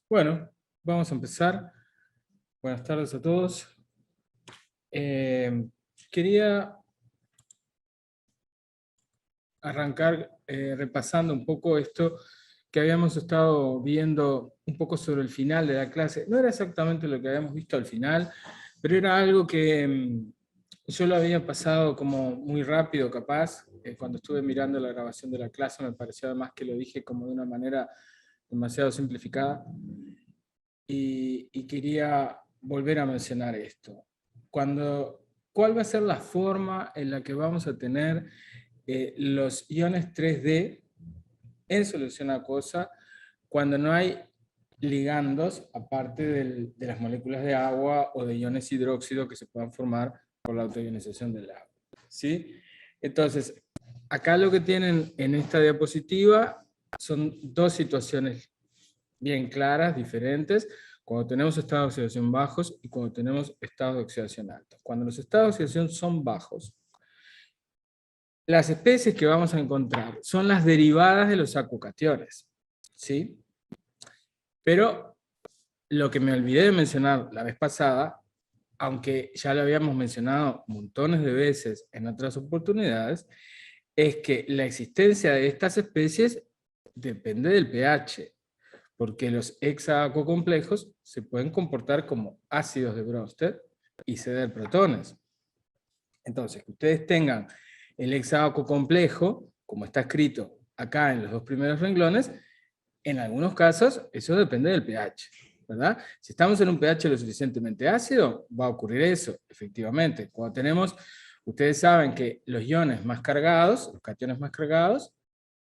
Bueno, vamos a empezar. Buenas tardes a todos. Quería arrancar repasando un poco esto que habíamos estado viendo un poco sobre el final de la clase. No era exactamente lo que habíamos visto al final, pero era algo que yo lo había pasado como muy rápido, capaz. Cuando estuve mirando la grabación de la clase me pareció además que lo dije como de una manera demasiado simplificada. Y quería volver a mencionar esto. ¿Cuál va a ser la forma en la que vamos a tener los iones 3D en solución acuosa cuando no hay ligandos aparte de las moléculas de agua o de iones hidróxido que se puedan formar por la autoionización del agua? ¿Sí? Entonces, acá lo que tienen en esta diapositiva son dos situaciones bien claras, diferentes, cuando tenemos estados de oxidación bajos y cuando tenemos estados de oxidación altos. Cuando los estados de oxidación son bajos, las especies que vamos a encontrar son las derivadas de los acucationes, ¿sí? Pero lo que me olvidé de mencionar la vez pasada, aunque ya lo habíamos mencionado montones de veces en otras oportunidades, es que la existencia de estas especies depende del pH. Porque los hexaacuocomplejos se pueden comportar como ácidos de Bronsted y ceder protones. Entonces, que ustedes tengan el hexaacuocomplejo, como está escrito acá en los dos primeros renglones, en algunos casos eso depende del pH, ¿verdad? Si estamos en un pH lo suficientemente ácido, va a ocurrir eso, efectivamente. Cuando tenemos, ustedes saben que los iones más cargados, los cationes más cargados,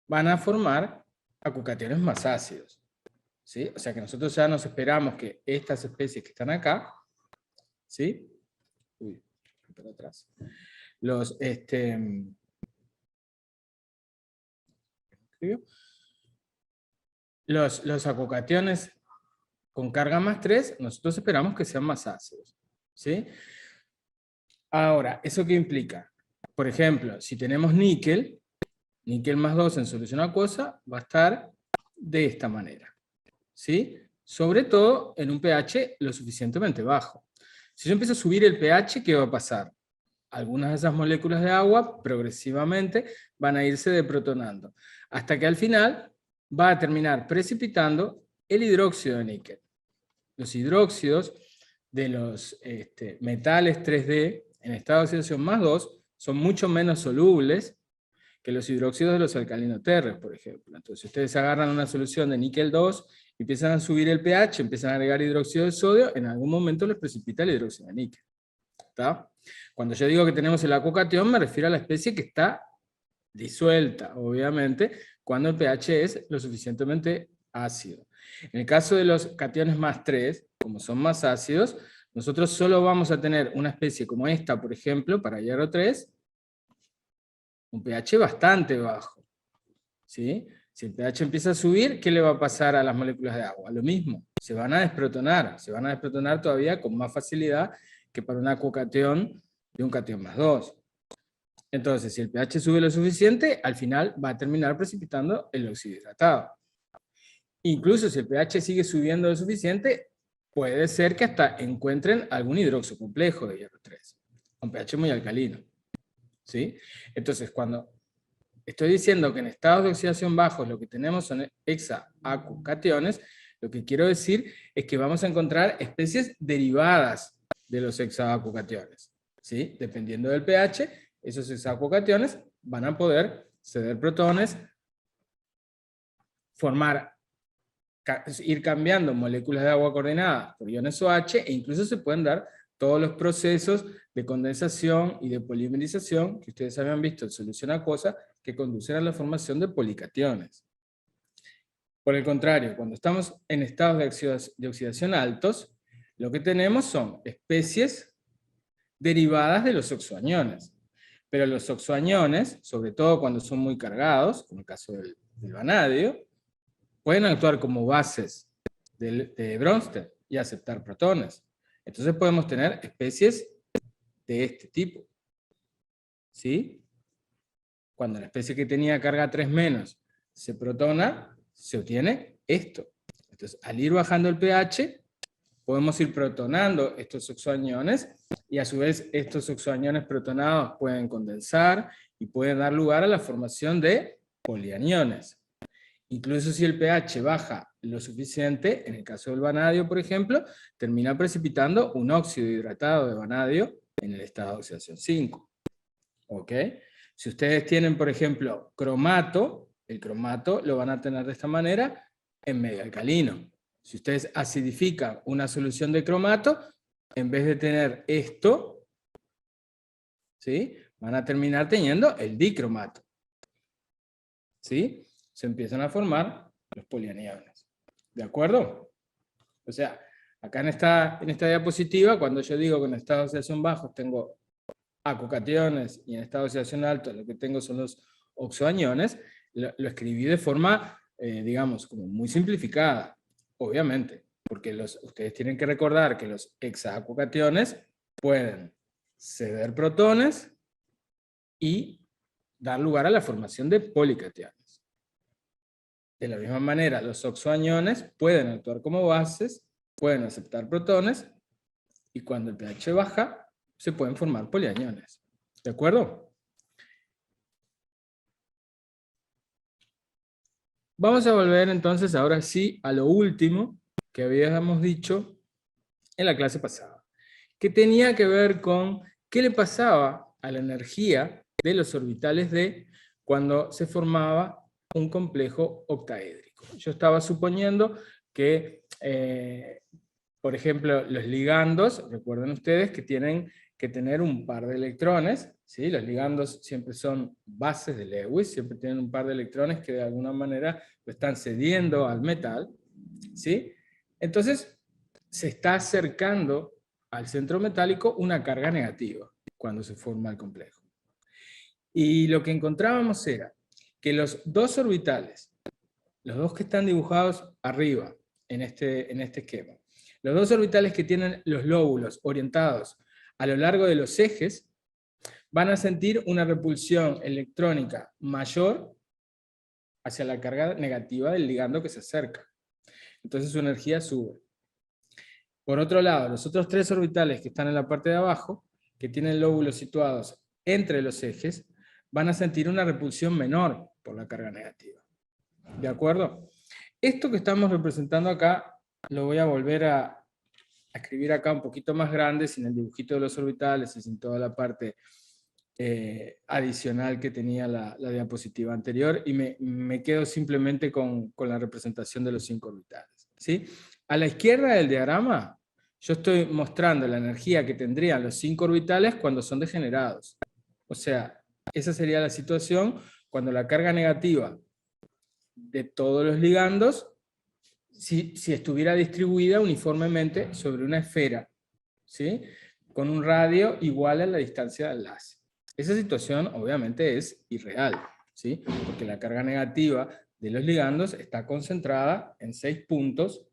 van a formar acucationes más ácidos. ¿Sí? O sea que nosotros ya nos esperamos que estas especies que están acá, ¿sí? Uy, para atrás. Los acucationes con carga más 3, nosotros esperamos que sean más ácidos, ¿sí? Ahora, ¿eso qué implica? Por ejemplo, si tenemos níquel, níquel más 2 en solución acuosa, va a estar de esta manera, ¿sí? Sobre todo en un pH lo suficientemente bajo. Si yo empiezo a subir el pH, ¿qué va a pasar? Algunas de esas moléculas de agua progresivamente van a irse deprotonando, hasta que al final va a terminar precipitando el hidróxido de níquel. Los hidróxidos de los metales 3D en estado de oxidación más 2 son mucho menos solubles que los hidróxidos de los alcalinos terrestres, por ejemplo. Entonces, si ustedes agarran una solución de níquel 2 y empiezan a subir el pH, empiezan a agregar hidróxido de sodio, en algún momento les precipita el hidróxido de níquel. ¿Está? Cuando yo digo que tenemos el acucatión, me refiero a la especie que está disuelta, obviamente, cuando el pH es lo suficientemente ácido. En el caso de los cationes más 3, como son más ácidos, nosotros solo vamos a tener una especie como esta, por ejemplo, para hierro 3, un pH bastante bajo. ¿Sí? Si el pH empieza a subir, ¿qué le va a pasar a las moléculas de agua? Lo mismo, se van a desprotonar todavía con más facilidad que para un acucatión de un cation más 2. Entonces, si el pH sube lo suficiente, al final va a terminar precipitando el óxido hidratado. Incluso si el pH sigue subiendo lo suficiente, puede ser que hasta encuentren algún hidroxo complejo de hierro 3, un pH muy alcalino. ¿Sí? Entonces, cuando estoy diciendo que en estados de oxidación bajos lo que tenemos son hexaacucationes, lo que quiero decir es que vamos a encontrar especies derivadas de los hexaacucationes. ¿Sí? Dependiendo del pH, esos hexaacucationes van a poder ceder protones, ir cambiando moléculas de agua coordenadas por iones OH, e incluso se pueden dar todos los procesos de condensación y de polimerización que ustedes habían visto en solución acuosa que conducen a la formación de policationes. Por el contrario, cuando estamos en estados de oxidación altos, lo que tenemos son especies derivadas de los oxoaniones. Pero los oxoaniones, sobre todo cuando son muy cargados, como el caso del vanadio, pueden actuar como bases de Bronsted y aceptar protones. Entonces podemos tener especies de este tipo. ¿Sí? Cuando la especie que tenía carga 3 menos se protona, se obtiene esto. Entonces, al ir bajando el pH, podemos ir protonando estos oxoaniones, y a su vez estos oxoaniones protonados pueden condensar y pueden dar lugar a la formación de polianiones. Incluso si el pH baja lo suficiente, en el caso del vanadio, por ejemplo, termina precipitando un óxido hidratado de vanadio en el estado de oxidación 5. ¿Ok? Si ustedes tienen, por ejemplo, cromato, el cromato lo van a tener de esta manera en medio alcalino. Si ustedes acidifican una solución de cromato, en vez de tener esto, ¿sí?, van a terminar teniendo el dicromato. ¿Sí? Se empiezan a formar los polianiones. ¿De acuerdo? O sea, acá en esta diapositiva, cuando yo digo que en estado de oxidación bajos tengo acucationes y en estado de oxidación alto lo que tengo son los oxoaniones, lo escribí de forma, digamos, como muy simplificada, obviamente, porque ustedes tienen que recordar que los hexaacucationes pueden ceder protones y dar lugar a la formación de policationes. De la misma manera, los oxoaniones pueden actuar como bases, pueden aceptar protones, y cuando el pH baja, se pueden formar polianiones. ¿De acuerdo? Vamos a volver entonces ahora sí a lo último que habíamos dicho en la clase pasada, que tenía que ver con qué le pasaba a la energía de los orbitales D cuando se formaba un complejo octaédrico. Yo estaba suponiendo que, por ejemplo, los ligandos, recuerden ustedes que tienen que tener un par de electrones, ¿sí? Los ligandos siempre son bases de Lewis, siempre tienen un par de electrones que de alguna manera lo están cediendo al metal, ¿sí? Entonces, se está acercando al centro metálico una carga negativa cuando se forma el complejo. Y lo que encontrábamos era que los dos orbitales, los dos que están dibujados arriba en este esquema, los dos orbitales que tienen los lóbulos orientados a lo largo de los ejes, van a sentir una repulsión electrónica mayor hacia la carga negativa del ligando que se acerca. Entonces su energía sube. Por otro lado, los otros tres orbitales que están en la parte de abajo, que tienen lóbulos situados entre los ejes, van a sentir una repulsión menor por la carga negativa. ¿De acuerdo? Esto que estamos representando acá, lo voy a volver a escribir acá un poquito más grande, sin el dibujito de los orbitales y sin toda la parte adicional que tenía la diapositiva anterior, y me quedo simplemente con la representación de los 5 orbitales. ¿Sí? A la izquierda del diagrama, yo estoy mostrando la energía que tendrían los 5 orbitales cuando son degenerados. O sea, esa sería la situación cuando la carga negativa de todos los ligandos, si estuviera distribuida uniformemente sobre una esfera, ¿sí?, con un radio igual a la distancia de enlace. Esa situación obviamente es irreal, ¿sí?, porque la carga negativa de los ligandos está concentrada en 6 puntos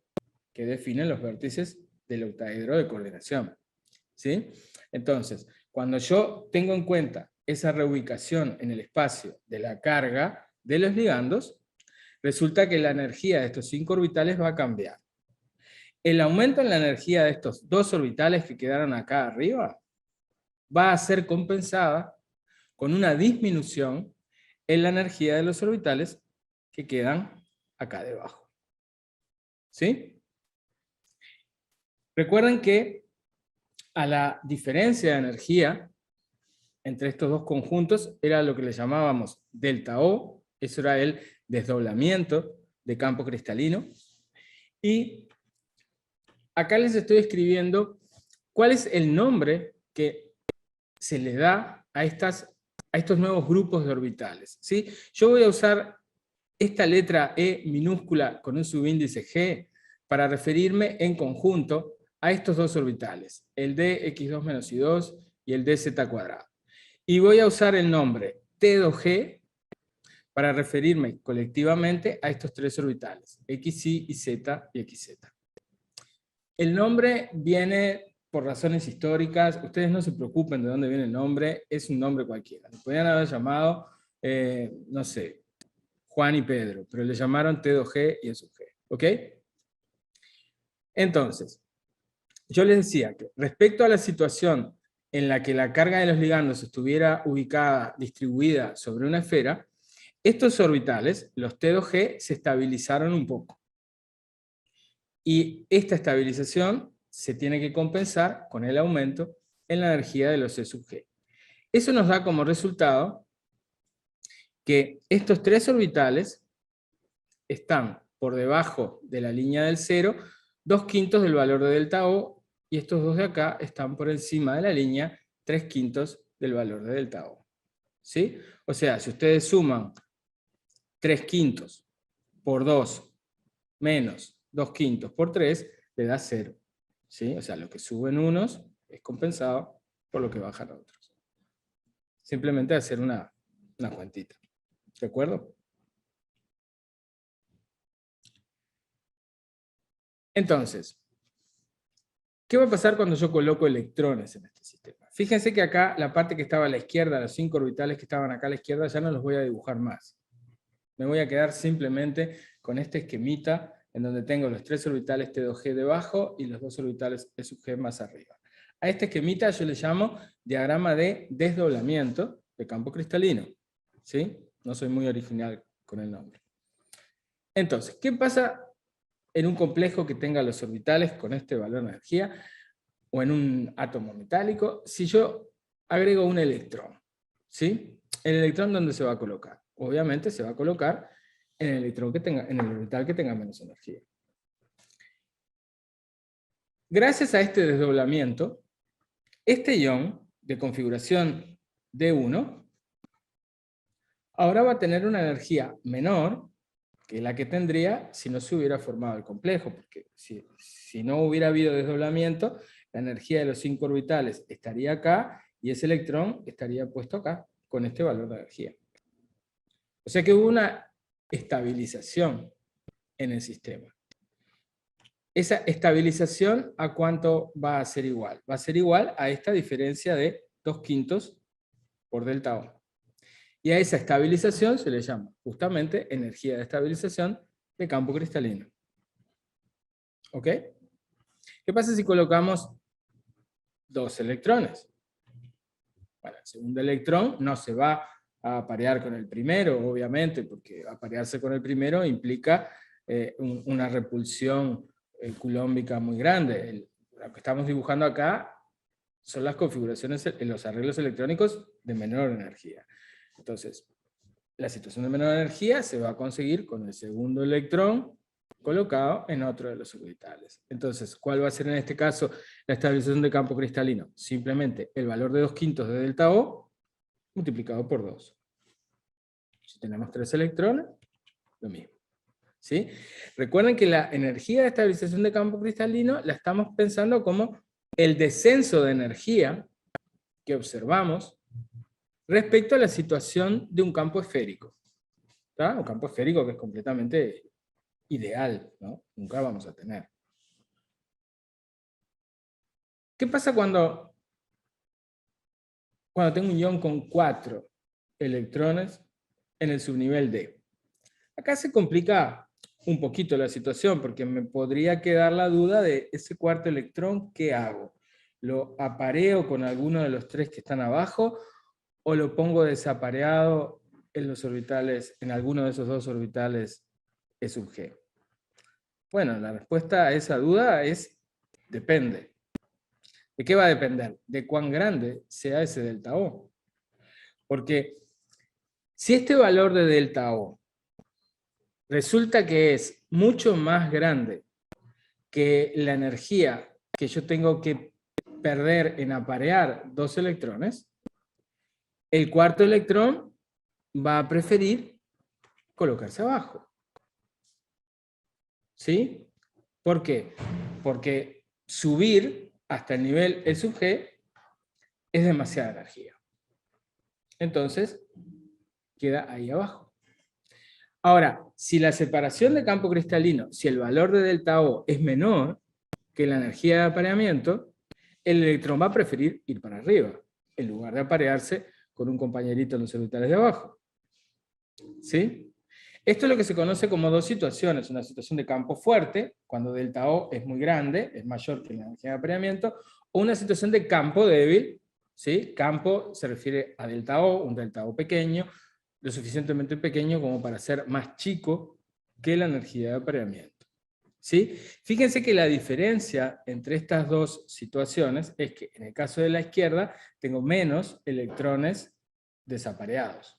que definen los vértices del octaedro de coordinación, ¿sí? Entonces, cuando yo tengo en cuenta esa reubicación en el espacio de la carga de los ligandos, resulta que la energía de estos 5 orbitales va a cambiar. El aumento en la energía de estos 2 orbitales que quedaron acá arriba va a ser compensada con una disminución en la energía de los orbitales que quedan acá debajo. ¿Sí? Recuerden que a la diferencia de energía entre estos dos conjuntos era lo que le llamábamos delta O, eso era el desdoblamiento de campo cristalino, y acá les estoy escribiendo cuál es el nombre que se le da a estos nuevos grupos de orbitales, ¿sí? Yo voy a usar esta letra E minúscula con un subíndice G para referirme en conjunto a estos dos orbitales, el dx2-y2 y el dz cuadrado. Y voy a usar el nombre T2G para referirme colectivamente a estos tres orbitales, xy, y z y xz. El nombre viene por razones históricas, ustedes no se preocupen de dónde viene el nombre, es un nombre cualquiera. Le podrían haber llamado, no sé, Juan y Pedro, pero le llamaron T2G y es un G, ¿ok? Entonces, yo les decía que respecto a la situación en la que la carga de los ligandos estuviera ubicada, distribuida sobre una esfera, estos orbitales, los T2G, se estabilizaron un poco. Y esta estabilización se tiene que compensar con el aumento en la energía de los E sub G. Eso nos da como resultado que estos tres orbitales están por debajo de la línea del cero, 2/5 del valor de delta O, y estos dos de acá están por encima de la línea, 3/5 del valor de delta O. ¿Sí? O sea, si ustedes suman 3/5 por 2 menos 2/5 por 3, le da 0. ¿Sí? O sea, lo que suben unos es compensado por lo que bajan otros. Simplemente hacer una cuentita. ¿De acuerdo? Entonces, ¿qué va a pasar cuando yo coloco electrones en este sistema? Fíjense que acá la parte que estaba a la izquierda, los 5 orbitales que estaban acá a la izquierda, ya no los voy a dibujar más. Me voy a quedar simplemente con este esquemita en donde tengo los 3 orbitales T2G debajo y los 2 orbitales E sub G más arriba. A este esquemita yo le llamo diagrama de desdoblamiento de campo cristalino. ¿Sí? No soy muy original con el nombre. Entonces, ¿qué pasa en un complejo que tenga los orbitales con este valor de energía, o en un átomo metálico, si yo agrego un electrón? ¿Sí? ¿El electrón dónde se va a colocar? Obviamente se va a colocar en el electrón que tenga, en el orbital que tenga menos energía. Gracias a este desdoblamiento, este ion de configuración D1 ahora va a tener una energía menor que la que tendría si no se hubiera formado el complejo, porque si no hubiera habido desdoblamiento, la energía de los 5 orbitales estaría acá y ese electrón estaría puesto acá con este valor de energía. O sea que hubo una estabilización en el sistema. Esa estabilización, ¿a cuánto va a ser igual? Va a ser igual a esta diferencia de 2/5 por delta O. Y a esa estabilización se le llama justamente energía de estabilización de campo cristalino. ¿Ok? ¿Qué pasa si colocamos 2 electrones? Bueno, el segundo electrón no se va a aparear con el primero, obviamente, porque aparearse con el primero implica una repulsión coulombica muy grande. Lo que estamos dibujando acá son las configuraciones, los arreglos electrónicos de menor energía. Entonces, la situación de menor energía se va a conseguir con el segundo electrón colocado en otro de los orbitales. Entonces, ¿cuál va a ser en este caso la estabilización de campo cristalino? Simplemente el valor de 2/5 de delta O multiplicado por 2. Si tenemos 3 electrones, lo mismo. ¿Sí? Recuerden que la energía de estabilización de campo cristalino la estamos pensando como el descenso de energía que observamos respecto a la situación de un campo esférico. ¿Está? Un campo esférico que es completamente ideal, ¿no? Nunca vamos a tener. ¿Qué pasa cuando tengo un ion con 4 electrones en el subnivel D? Acá se complica un poquito la situación, porque me podría quedar la duda de ese cuarto electrón, ¿qué hago? ¿Lo apareo con alguno de los 3 que están abajo, o lo pongo desapareado en los orbitales, en alguno de esos 2 orbitales E sub G? Bueno, la respuesta a esa duda es depende. ¿De qué va a depender? De cuán grande sea ese delta O. Porque si este valor de delta O resulta que es mucho más grande que la energía que yo tengo que perder en aparear 2 electrones, el cuarto electrón va a preferir colocarse abajo. ¿Sí? ¿Por qué? Porque subir hasta el nivel E sub G es demasiada energía. Entonces, queda ahí abajo. Ahora, si la separación de campo cristalino, si el valor de delta O es menor que la energía de apareamiento, el electrón va a preferir ir para arriba, en lugar de aparearse con un compañerito en los orbitales de abajo. ¿Sí? Esto es lo que se conoce como dos situaciones, una situación de campo fuerte, cuando delta O es muy grande, es mayor que la energía de apareamiento, o una situación de campo débil, ¿sí? Campo se refiere a delta O, un delta O pequeño, lo suficientemente pequeño como para ser más chico que la energía de apareamiento. ¿Sí? Fíjense que la diferencia entre estas dos situaciones es que en el caso de la izquierda tengo menos electrones desapareados.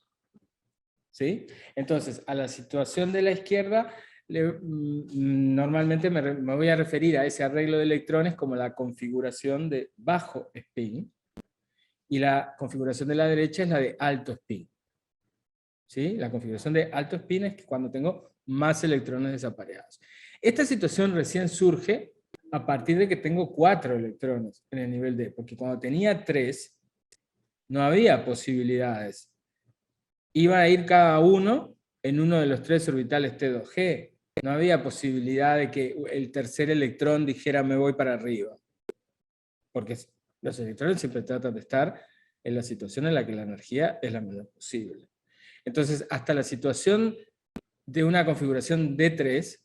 ¿Sí? Entonces, a la situación de la izquierda, normalmente me voy a referir a ese arreglo de electrones como la configuración de bajo spin, y la configuración de la derecha es la de alto spin. ¿Sí? La configuración de alto spin es cuando tengo más electrones desapareados. Esta situación recién surge a partir de que tengo 4 electrones en el nivel D, porque cuando tenía 3, no había posibilidades. Iba a ir cada uno en uno de los 3 orbitales T2G. No había posibilidad de que el tercer electrón dijera me voy para arriba. Porque los electrones siempre tratan de estar en la situación en la que la energía es la menor posible. Entonces, hasta la situación de una configuración D3,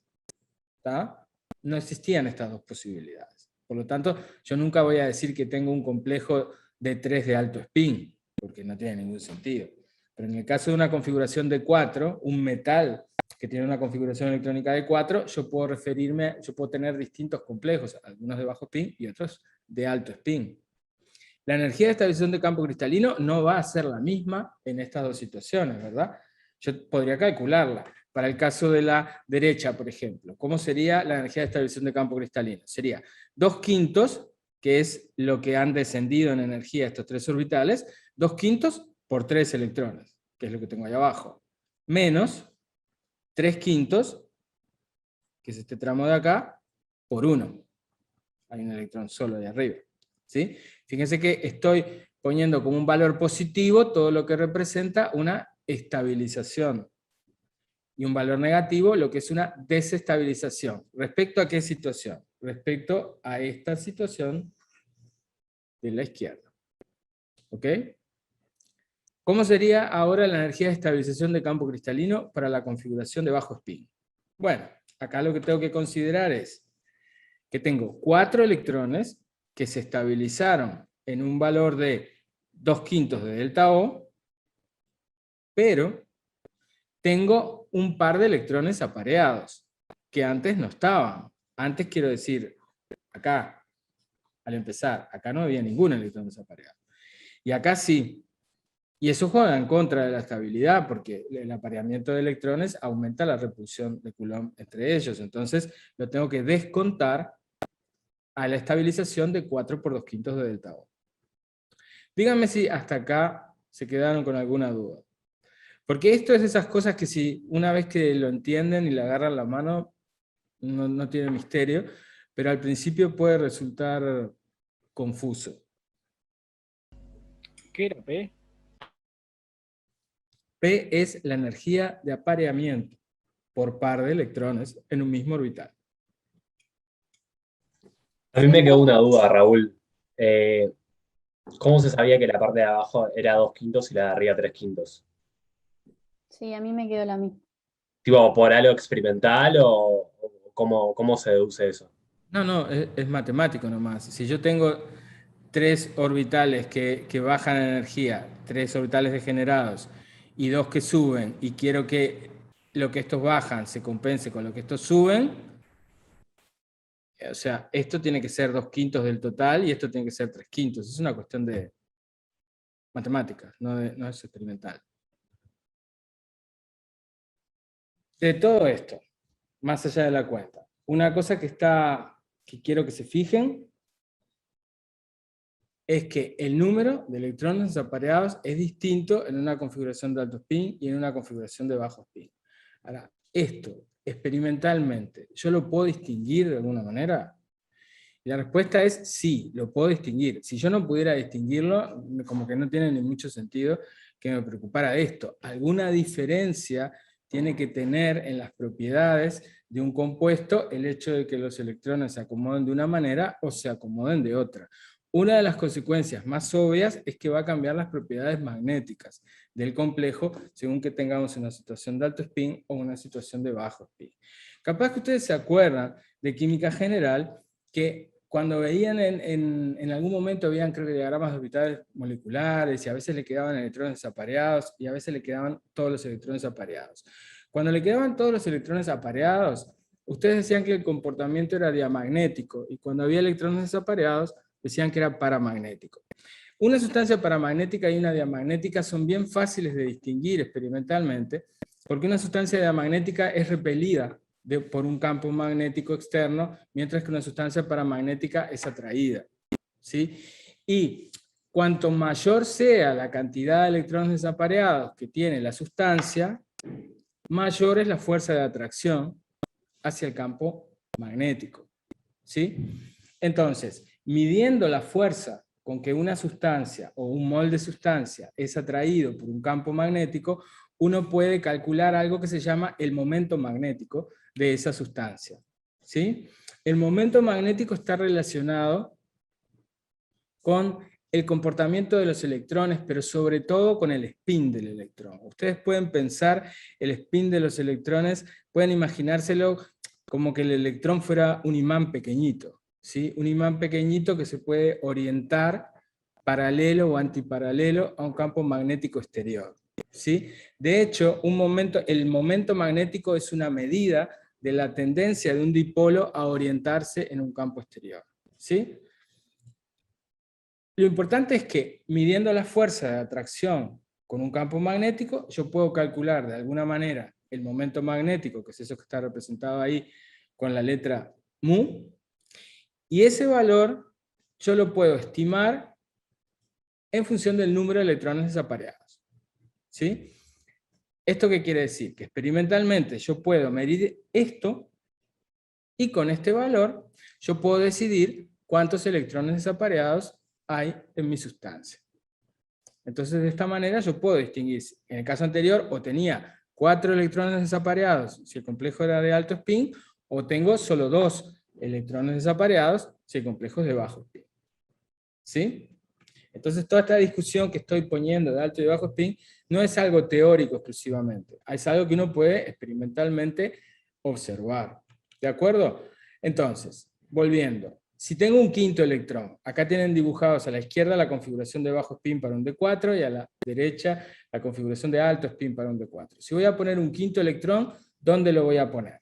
¿tá? No existían estas dos posibilidades. Por lo tanto, yo nunca voy a decir que tengo un complejo D3 de alto spin, porque no tiene ningún sentido. Pero en el caso de una configuración D4, un metal que tiene una configuración electrónica D4, yo puedo tener distintos complejos, algunos de bajo spin y otros de alto spin. La energía de estabilización de campo cristalino no va a ser la misma en estas dos situaciones, ¿verdad? Yo podría calcularla. Para el caso de la derecha, por ejemplo, ¿cómo sería la energía de estabilización de campo cristalino? Sería 2/5, que es lo que han descendido en energía estos 3 orbitales, 2/5 por 3 electrones, que es lo que tengo ahí abajo, menos 3/5, que es este tramo de acá, por 1. Hay un electrón solo de arriba. ¿Sí? Fíjense que estoy poniendo como un valor positivo todo lo que representa una estabilización, y un valor negativo lo que es una desestabilización. ¿Respecto a qué situación? Respecto a esta situación de la izquierda. ¿Ok? ¿Cómo sería ahora la energía de estabilización de campo cristalino para la configuración de bajo spin? Bueno, acá lo que tengo que considerar es que tengo 4 electrones que se estabilizaron en un valor de 2/5 de delta O, pero tengo un par de electrones apareados, que antes no estaban. Antes quiero decir, acá, al empezar, acá no había ningún electrón desapareado. Y acá sí. Y eso juega en contra de la estabilidad, porque el apareamiento de electrones aumenta la repulsión de Coulomb entre ellos. Entonces, lo tengo que descontar a la estabilización de 4 por 2/5 de delta O. Díganme si hasta acá se quedaron con alguna duda. Porque esto es de esas cosas que si una vez que lo entienden y le agarran la mano, no tiene misterio, pero al principio puede resultar confuso. ¿Qué era P? P es la energía de apareamiento por par de electrones en un mismo orbital. A mí me quedó una duda, Raúl. Eh, ¿Cómo se sabía que la parte de abajo era 2/5 y la de arriba 3/5? Sí, a mí me quedó la misma. ¿Tipo por algo experimental o cómo se deduce eso? No, es matemático nomás. Si yo tengo 3 orbitales que bajan en energía, 3 orbitales degenerados y 2 que suben, y quiero que lo que estos bajan se compense con lo que estos suben, o sea, esto tiene que ser 2/5 del total y esto tiene que ser 3/5. Es una cuestión de matemáticas, no es experimental. De todo esto, más allá de la cuenta, una cosa que quiero que se fijen es que el número de electrones desapareados es distinto en una configuración de alto spin y en una configuración de bajo spin. Ahora, esto, experimentalmente, ¿yo lo puedo distinguir de alguna manera? Y la respuesta es sí, lo puedo distinguir. Si yo no pudiera distinguirlo, como que no tiene ni mucho sentido que me preocupara de esto. Alguna diferencia tiene que tener en las propiedades de un compuesto el hecho de que los electrones se acomoden de una manera o se acomoden de otra. Una de las consecuencias más obvias es que va a cambiar las propiedades magnéticas del complejo, según que tengamos una situación de alto spin o una situación de bajo spin. Capaz que ustedes se acuerdan de química general, que cuando veían en algún momento, veían creo que diagramas de orbitales moleculares, y a veces le quedaban electrones desapareados, y a veces le quedaban todos los electrones apareados. Cuando le quedaban todos los electrones apareados, ustedes decían que el comportamiento era diamagnético, y cuando había electrones desapareados, decían que era paramagnético. Una sustancia paramagnética y una diamagnética son bien fáciles de distinguir experimentalmente, porque una sustancia diamagnética es repelida por un campo magnético externo, mientras que una sustancia paramagnética es atraída, ¿sí? Y cuanto mayor sea la cantidad de electrones desapareados que tiene la sustancia, mayor es la fuerza de atracción hacia el campo magnético, ¿sí? Entonces, midiendo la fuerza con que una sustancia o un mol de sustancia es atraído por un campo magnético, uno puede calcular algo que se llama el momento magnético de esa sustancia, ¿sí? El momento magnético está relacionado con el comportamiento de los electrones, pero sobre todo con el spin del electrón. Ustedes pueden pensar el spin de los electrones, pueden imaginárselo como que el electrón fuera un imán pequeñito, ¿sí? Un imán pequeñito que se puede orientar paralelo o antiparalelo a un campo magnético exterior, ¿sí? De hecho, el momento magnético es una medida de la tendencia de un dipolo a orientarse en un campo exterior, ¿sí? Lo importante es que, midiendo la fuerza de atracción con un campo magnético, yo puedo calcular de alguna manera el momento magnético, que es eso que está representado ahí con la letra mu, y ese valor yo lo puedo estimar en función del número de electrones desapareados, ¿sí? ¿Esto qué quiere decir? Que experimentalmente yo puedo medir esto, y con este valor yo puedo decidir cuántos electrones desapareados hay en mi sustancia. Entonces, de esta manera yo puedo distinguir, en el caso anterior, o tenía 4 electrones desapareados si el complejo era de alto spin, o tengo solo 2 electrones desapareados si el complejo es de bajo spin. ¿Sí? Entonces, toda esta discusión que estoy poniendo de alto y bajo spin no es algo teórico exclusivamente, es algo que uno puede experimentalmente observar. ¿De acuerdo? Entonces, volviendo. Si tengo un quinto electrón, acá tienen dibujados a la izquierda la configuración de bajo spin para un D4 y a la derecha la configuración de alto spin para un D4. Si voy a poner un quinto electrón, ¿dónde lo voy a poner?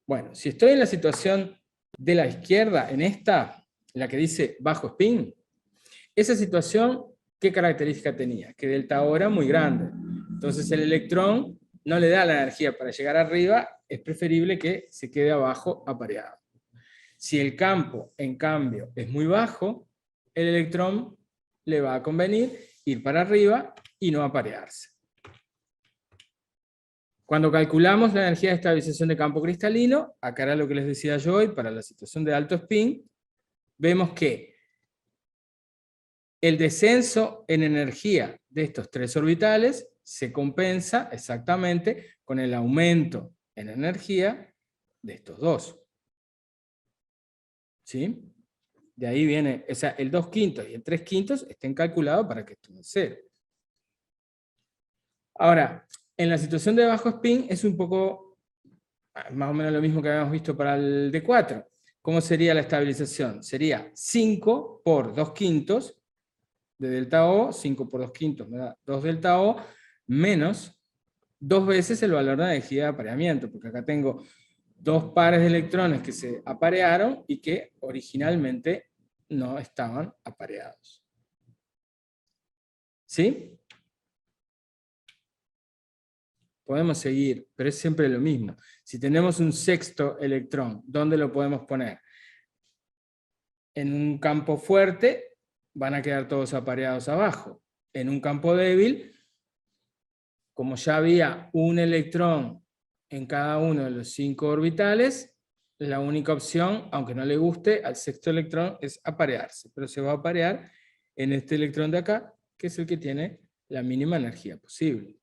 Bueno, si estoy en la situación de la izquierda, en esta, la que dice bajo spin, esa situación, ¿qué característica tenía? Que delta O era muy grande. Entonces el electrón no le da la energía para llegar arriba, es preferible que se quede abajo apareado. Si el campo, en cambio, es muy bajo, el electrón le va a convenir ir para arriba y no aparearse. Cuando calculamos la energía de estabilización de campo cristalino, acá era lo que les decía yo hoy, para la situación de alto spin, vemos que el descenso en energía de estos 3 orbitales se compensa exactamente con el aumento en energía de estos 2. ¿Sí? De ahí viene, o sea, el 2/5 y el 3/5 estén calculados para que esto no sea 0. Ahora, en la situación de bajo spin es un poco, más o menos lo mismo que habíamos visto para el D4. ¿Cómo sería la estabilización? Sería 5 por 2/5 de delta O, 5 por 2/5 me da 2 delta O, menos 2 veces el valor de energía de apareamiento, porque acá tengo 2 pares de electrones que se aparearon y que originalmente no estaban apareados. ¿Sí? Podemos seguir, pero es siempre lo mismo. Si tenemos un sexto electrón, ¿dónde lo podemos poner? En un campo fuerte, van a quedar todos apareados abajo. En un campo débil, como ya había un electrón en cada uno de los 5 orbitales, la única opción, aunque no le guste, al sexto electrón es aparearse, pero se va a aparear en este electrón de acá, que es el que tiene la mínima energía posible.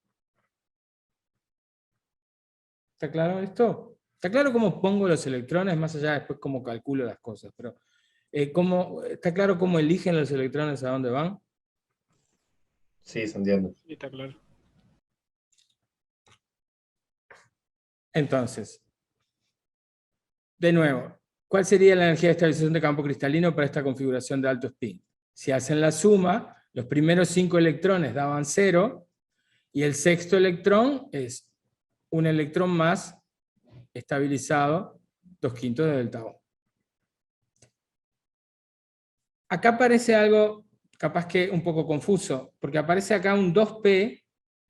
¿Está claro esto? ¿Está claro cómo pongo los electrones, más allá de después cómo calculo las cosas? Pero, ¿está claro cómo eligen los electrones a dónde van? Sí, se entiende. Sí, está claro. Entonces, de nuevo, ¿cuál sería la energía de estabilización de campo cristalino para esta configuración de alto spin? Si hacen la suma, los primeros 5 electrones daban 0, y el sexto electrón es un electrón más estabilizado, 2/5 de delta O. Acá aparece algo capaz que un poco confuso, porque aparece acá un 2p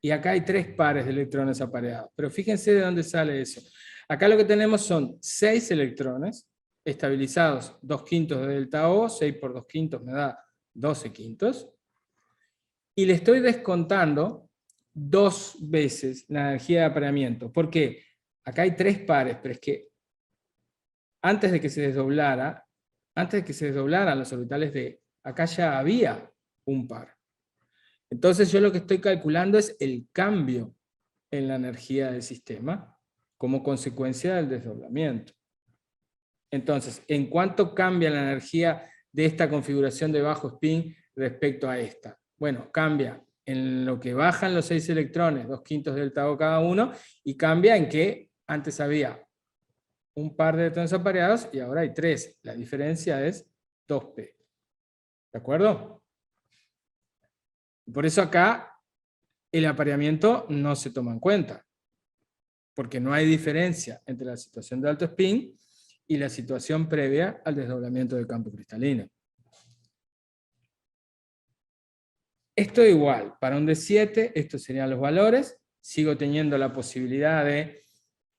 y acá hay 3 pares de electrones apareados. Pero fíjense de dónde sale eso. Acá lo que tenemos son 6 electrones estabilizados, 2/5 de delta O, 6 por 2/5 me da 12/5. Y le estoy descontando 2 veces la energía de apareamiento. ¿Por qué? Acá hay 3 pares, pero es que antes de que se desdoblaran los orbitales de acá ya había un par. Entonces yo lo que estoy calculando es el cambio en la energía del sistema como consecuencia del desdoblamiento. Entonces, ¿en cuánto cambia la energía de esta configuración de bajo spin respecto a esta? Bueno, cambia en lo que bajan los 6 electrones, 2/5 delta O cada uno, y cambia en que antes había un par de electrones apareados y ahora hay 3. La diferencia es 2p. ¿De acuerdo? Por eso acá el apareamiento no se toma en cuenta, porque no hay diferencia entre la situación de alto spin y la situación previa al desdoblamiento del campo cristalino. Esto es igual, para un D7, estos serían los valores, sigo teniendo la posibilidad de,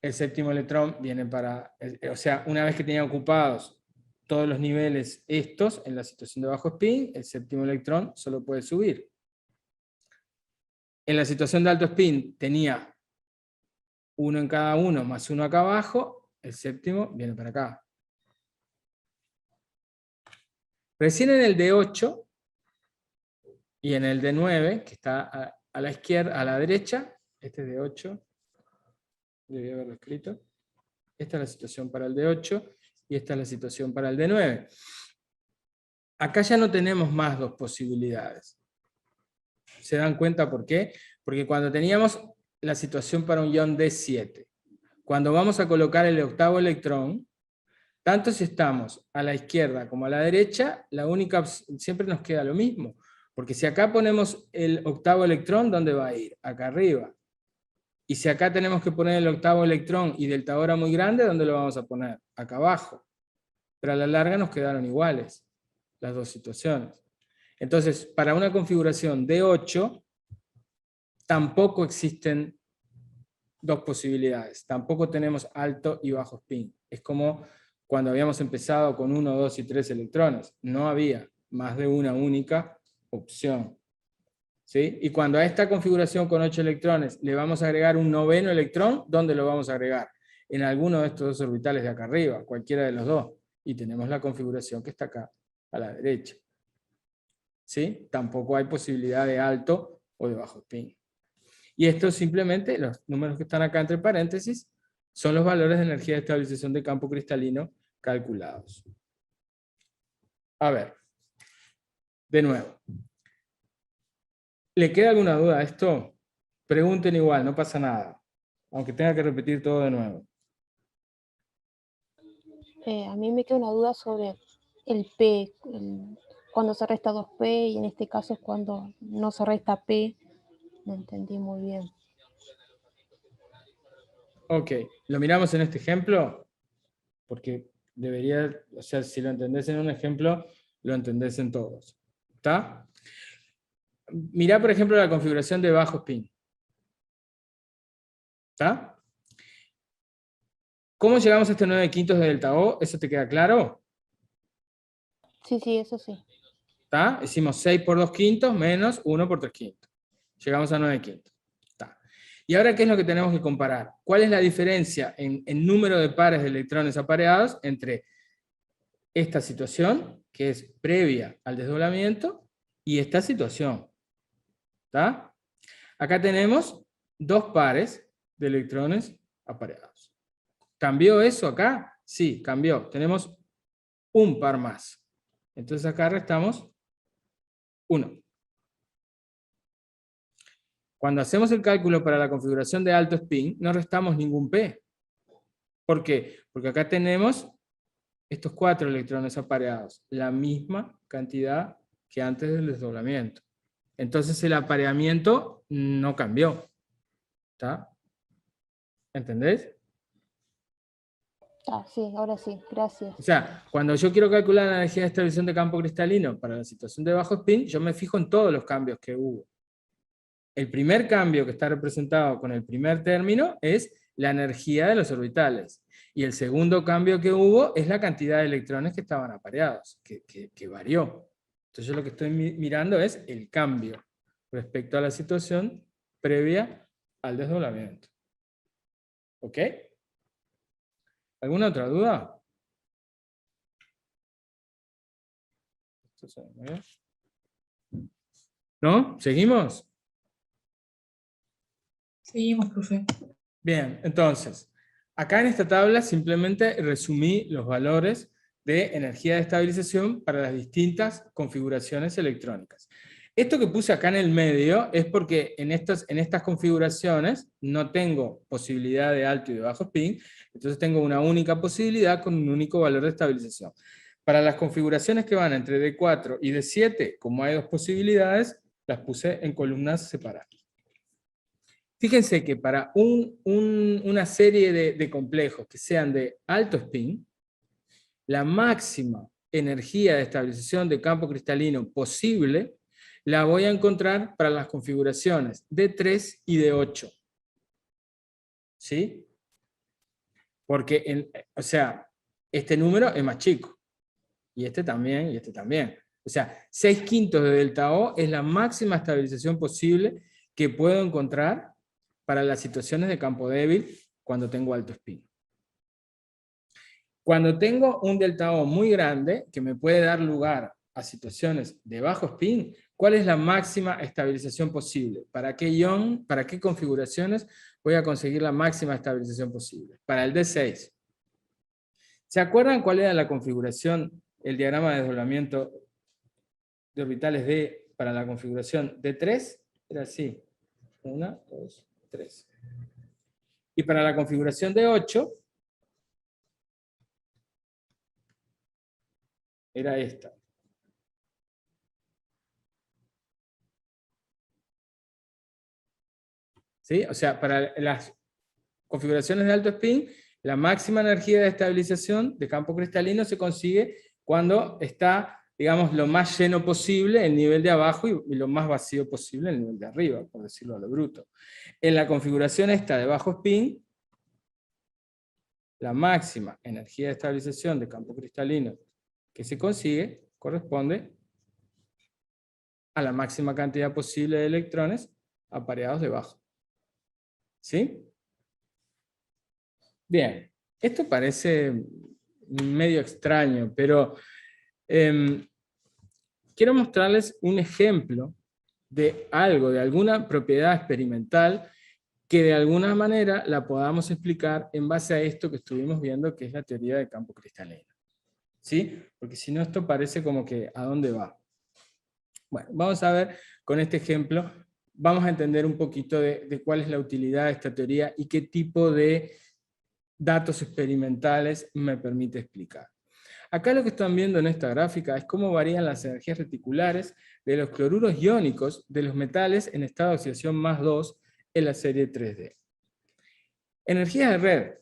el séptimo electrón viene para, o sea, una vez que tenía ocupados todos los niveles estos, en la situación de bajo spin, el séptimo electrón solo puede subir. En la situación de alto spin tenía uno en cada uno más uno acá abajo, el séptimo viene para acá. Recién en el D8 y en el D9, que está a la izquierda, a la derecha, este es D8, debí haberlo escrito. Esta es la situación para el D8 y esta es la situación para el D9. Acá ya no tenemos más 2 posibilidades. ¿Se dan cuenta por qué? Porque cuando teníamos la situación para un ion D7, cuando vamos a colocar el octavo electrón, tanto si estamos a la izquierda como a la derecha, siempre nos queda lo mismo. Porque si acá ponemos el octavo electrón, ¿dónde va a ir? Acá arriba. Y si acá tenemos que poner el octavo electrón y delta hora muy grande, ¿dónde lo vamos a poner? Acá abajo. Pero a la larga nos quedaron iguales las dos situaciones. Entonces, para una configuración D8, tampoco existen 2 posibilidades. Tampoco tenemos alto y bajo spin. Es como cuando habíamos empezado con 1, 2 y 3 electrones. No había más de una única opción. ¿Sí? Y cuando a esta configuración con 8 electrones le vamos a agregar un noveno electrón, ¿dónde lo vamos a agregar? En alguno de estos 2 orbitales de acá arriba, cualquiera de los 2. Y tenemos la configuración que está acá a la derecha. ¿Sí? Tampoco hay posibilidad de alto o de bajo spin. Y esto simplemente, los números que están acá entre paréntesis, son los valores de energía de estabilización de campo cristalino calculados. A ver, de nuevo. ¿Le queda alguna duda a esto? Pregunten igual, no pasa nada. Aunque tenga que repetir todo de nuevo. A mí me queda una duda sobre el P, cuando se resta 2P y en este caso es cuando no se resta P. No entendí muy bien. Ok, lo miramos en este ejemplo, porque debería, o sea, si lo entendés en un ejemplo, lo entendés en todos. ¿Está? Mirá, por ejemplo, la configuración de bajo spin. ¿Está? ¿Cómo llegamos a este 9/5 de delta O? ¿Eso te queda claro? Sí, eso sí. ¿Está? Hicimos 6 por 2/5 menos 1 por 3/5. Llegamos a 9/5. ¿Está? Y ahora, ¿qué es lo que tenemos que comparar? ¿Cuál es la diferencia en número de pares de electrones apareados entre esta situación, que es previa al desdoblamiento, y esta situación? ¿Está? Acá tenemos 2 pares de electrones apareados. ¿Cambió eso acá? Sí, cambió. Tenemos un par más. Entonces acá restamos 1. Cuando hacemos el cálculo para la configuración de alto spin, no restamos ningún P. ¿Por qué? Porque acá tenemos estos 4 electrones apareados, la misma cantidad que antes del desdoblamiento. Entonces el apareamiento no cambió. ¿Está? ¿Entendés? Ah, sí, ahora sí, gracias. O sea, cuando yo quiero calcular la energía de estabilización de campo cristalino para la situación de bajo spin, yo me fijo en todos los cambios que hubo. El primer cambio que está representado con el primer término es la energía de los orbitales. Y el segundo cambio que hubo es la cantidad de electrones que estaban apareados, que varió. Entonces yo lo que estoy mirando es el cambio respecto a la situación previa al desdoblamiento. ¿Ok? ¿Alguna otra duda? ¿No? ¿Seguimos? Seguimos, profe. Bien, entonces, acá en esta tabla simplemente resumí los valores de energía de estabilización para las distintas configuraciones electrónicas. Esto que puse acá en el medio es porque en estas configuraciones no tengo posibilidad de alto y de bajo spin, entonces tengo una única posibilidad con un único valor de estabilización. Para las configuraciones que van entre D4 y D7, como hay 2 posibilidades, las puse en columnas separadas. Fíjense que para una serie de complejos que sean de alto spin, la máxima energía de estabilización de campo cristalino posible la voy a encontrar para las configuraciones de 3 y de 8. ¿Sí? Porque, o sea, este número es más chico. Y este también, y este también. O sea, 6/5 de delta O es la máxima estabilización posible que puedo encontrar para las situaciones de campo débil cuando tengo alto spin. Cuando tengo un delta O muy grande, que me puede dar lugar a situaciones de bajo spin, ¿cuál es la máxima estabilización posible? ¿Para qué ion, para qué configuraciones voy a conseguir la máxima estabilización posible? Para el D6. ¿Se acuerdan cuál era la configuración, el diagrama de desdoblamiento de orbitales D para la configuración D3? Era así. 1, 2, 3. Y para la configuración D8, era esta. ¿Sí? O sea, para las configuraciones de alto spin, la máxima energía de estabilización de campo cristalino se consigue cuando está, digamos, lo más lleno posible el nivel de abajo y lo más vacío posible el nivel de arriba, por decirlo a lo bruto. En la configuración esta de bajo spin, la máxima energía de estabilización de campo cristalino que se consigue corresponde a la máxima cantidad posible de electrones apareados debajo. ¿Sí? Bien, esto parece medio extraño, pero quiero mostrarles un ejemplo de algo, de alguna propiedad experimental que de alguna manera la podamos explicar en base a esto que estuvimos viendo, que es la teoría de campo cristalino. ¿Sí? Porque si no, esto parece como que ¿a dónde va? Bueno, vamos a ver con este ejemplo, vamos a entender un poquito de cuál es la utilidad de esta teoría y qué tipo de datos experimentales me permite explicar. Acá lo que están viendo en esta gráfica es cómo varían las energías reticulares de los cloruros iónicos de los metales en estado de oxidación más 2 en la serie 3D. Energías de red,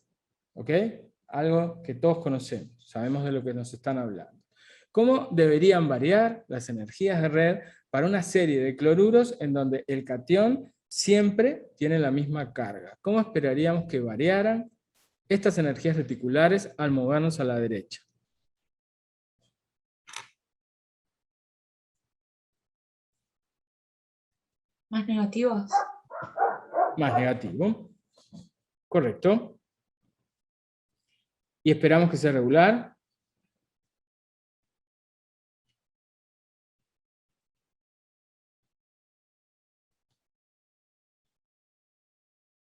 ¿ok? Algo que todos conocemos, sabemos de lo que nos están hablando. ¿Cómo deberían variar las energías de red para una serie de cloruros en donde el catión siempre tiene la misma carga? ¿Cómo esperaríamos que variaran estas energías reticulares al movernos a la derecha? ¿Más negativas? Más negativo. Correcto. Y esperamos que sea regular.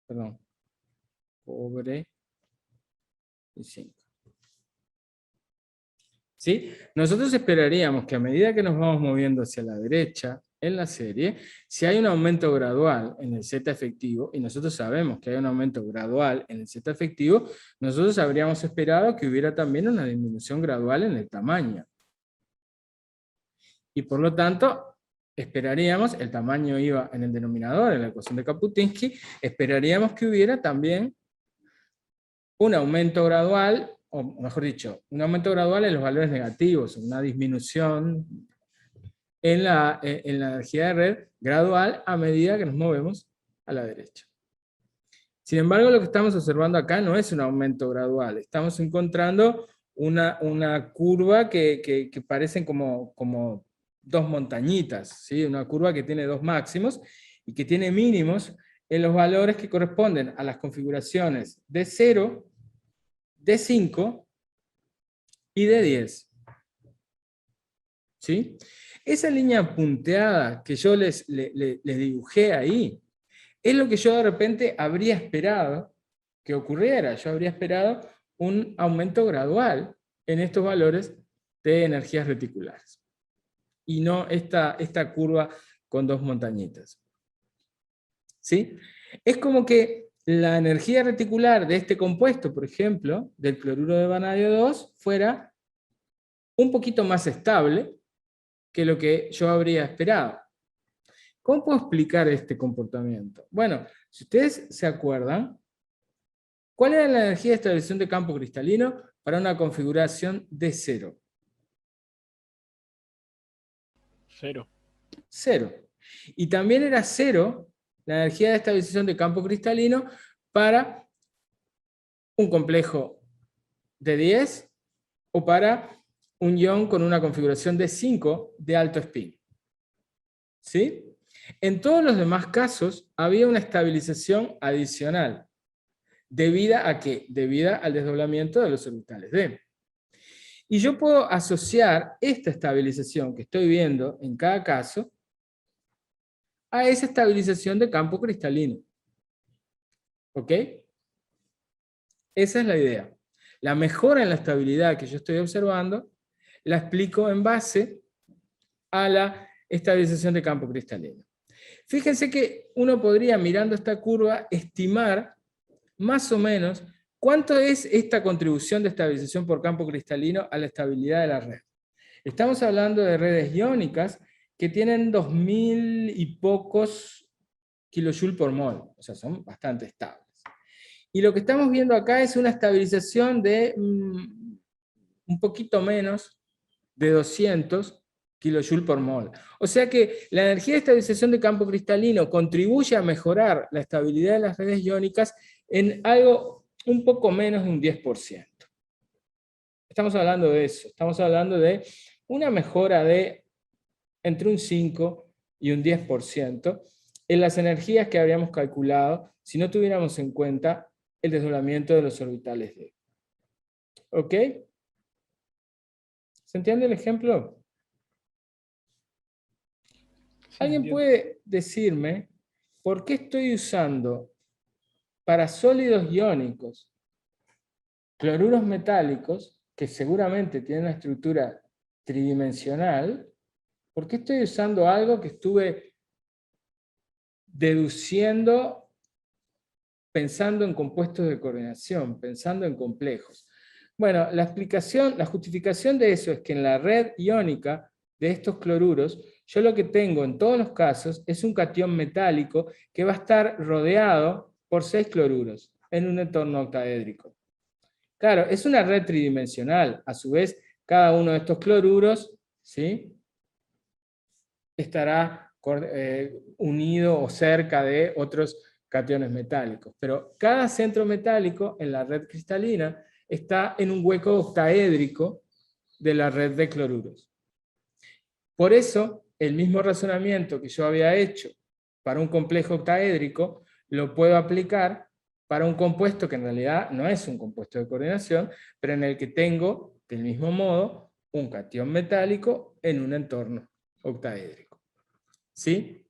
Perdón. Cobre y zinc. ¿Sí? Nosotros esperaríamos que a medida que nos vamos moviendo hacia la derecha, en la serie, si hay un aumento gradual en el Z efectivo, y nosotros sabemos que hay un aumento gradual en el Z efectivo, nosotros habríamos esperado que hubiera también una disminución gradual en el tamaño. Y por lo tanto, esperaríamos, el tamaño iba en el denominador, en la ecuación de Kapuscinski, esperaríamos que hubiera también un aumento gradual, o mejor dicho, un aumento gradual en los valores negativos, una disminución en la energía de red gradual a medida que nos movemos a la derecha. Sin embargo, lo que estamos observando acá no es un aumento gradual, estamos encontrando una curva que parecen como dos montañitas, ¿sí? Una curva que tiene dos máximos y que tiene mínimos en los valores que corresponden a las configuraciones de 0, de 5 y de 10. ¿Sí? Esa línea punteada que yo les dibujé ahí, es lo que yo de repente habría esperado que ocurriera. Yo habría esperado un aumento gradual en estos valores de energías reticulares. Y no esta curva con dos montañitas. ¿Sí? Es como que la energía reticular de este compuesto, por ejemplo, del cloruro de vanadio 2, fuera un poquito más estable que lo que yo habría esperado. ¿Cómo puedo explicar este comportamiento? Bueno, si ustedes se acuerdan, ¿cuál era la energía de estabilización de campo cristalino para una configuración de 0? 0. 0. Y también era 0 la energía de estabilización de campo cristalino para un complejo de 10 o para un ion con una configuración de 5 de alto spin. ¿Sí? En todos los demás casos había una estabilización adicional. ¿Debida a qué? Debida al desdoblamiento de los orbitales D. Y yo puedo asociar esta estabilización que estoy viendo en cada caso a esa estabilización de campo cristalino. ¿Ok? Esa es la idea. La mejora en la estabilidad que yo estoy observando la explico en base a la estabilización de campo cristalino. Fíjense que uno podría, mirando esta curva, estimar más o menos cuánto es esta contribución de estabilización por campo cristalino a la estabilidad de la red. Estamos hablando de redes iónicas que tienen 2000 y pocos kilojoules por mol, o sea, son bastante estables. Y lo que estamos viendo acá es una estabilización de un poquito menos de 200 kilojoules por mol. O sea que la energía de estabilización de campo cristalino contribuye a mejorar la estabilidad de las redes iónicas en algo un poco menos de un 10%. Estamos hablando de eso, estamos hablando de una mejora de entre un 5 y un 10% en las energías que habríamos calculado si no tuviéramos en cuenta el desdoblamiento de los orbitales D. ¿Ok? ¿Se entiende el ejemplo? ¿Alguien puede decirme por qué estoy usando para sólidos iónicos cloruros metálicos, que seguramente tienen una estructura tridimensional? ¿Por qué estoy usando algo que estuve deduciendo pensando en compuestos de coordinación, pensando en complejos? Bueno, la justificación de eso es que en la red iónica de estos cloruros, yo lo que tengo en todos los casos es un catión metálico que va a estar rodeado por 6 cloruros en un entorno octaédrico. Claro, es una red tridimensional. A su vez, cada uno de estos cloruros, ¿sí?, estará unido o cerca de otros cationes metálicos. Pero cada centro metálico en la red cristalina está en un hueco octaédrico de la red de cloruros. Por eso, el mismo razonamiento que yo había hecho para un complejo octaédrico, lo puedo aplicar para un compuesto que en realidad no es un compuesto de coordinación, pero en el que tengo, del mismo modo, un catión metálico en un entorno octaédrico. ¿Sí?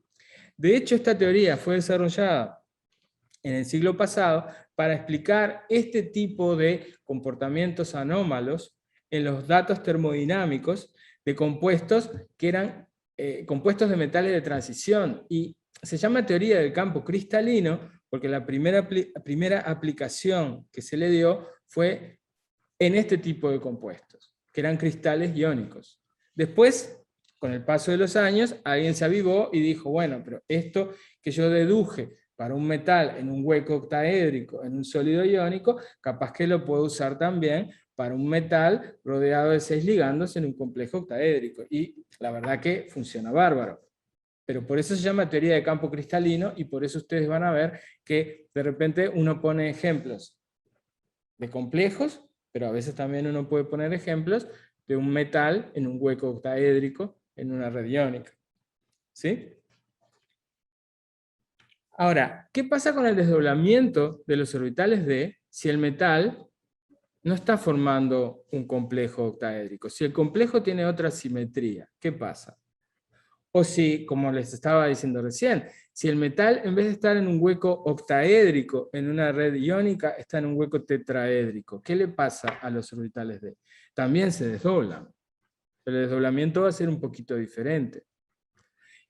De hecho, esta teoría fue desarrollada en el siglo pasado para explicar este tipo de comportamientos anómalos en los datos termodinámicos de compuestos que eran compuestos de metales de transición, y se llama teoría del campo cristalino porque la primera aplicación que se le dio fue en este tipo de compuestos, que eran cristales iónicos. Después, con el paso de los años, alguien se avivó y dijo, bueno, pero esto que yo deduje para un metal en un hueco octaédrico, en un sólido iónico, capaz que lo puedo usar también para un metal rodeado de 6 ligandos en un complejo octaédrico. Y la verdad que funciona bárbaro. Pero por eso se llama teoría de campo cristalino, y por eso ustedes van a ver que de repente uno pone ejemplos de complejos, pero a veces también uno puede poner ejemplos de un metal en un hueco octaédrico en una red iónica. ¿Sí? Ahora, ¿qué pasa con el desdoblamiento de los orbitales D si el metal no está formando un complejo octaédrico? Si el complejo tiene otra simetría, ¿qué pasa? O si, como les estaba diciendo recién, si el metal en vez de estar en un hueco octaédrico en una red iónica, está en un hueco tetraédrico, ¿qué le pasa a los orbitales D? También se desdoblan. El desdoblamiento va a ser un poquito diferente.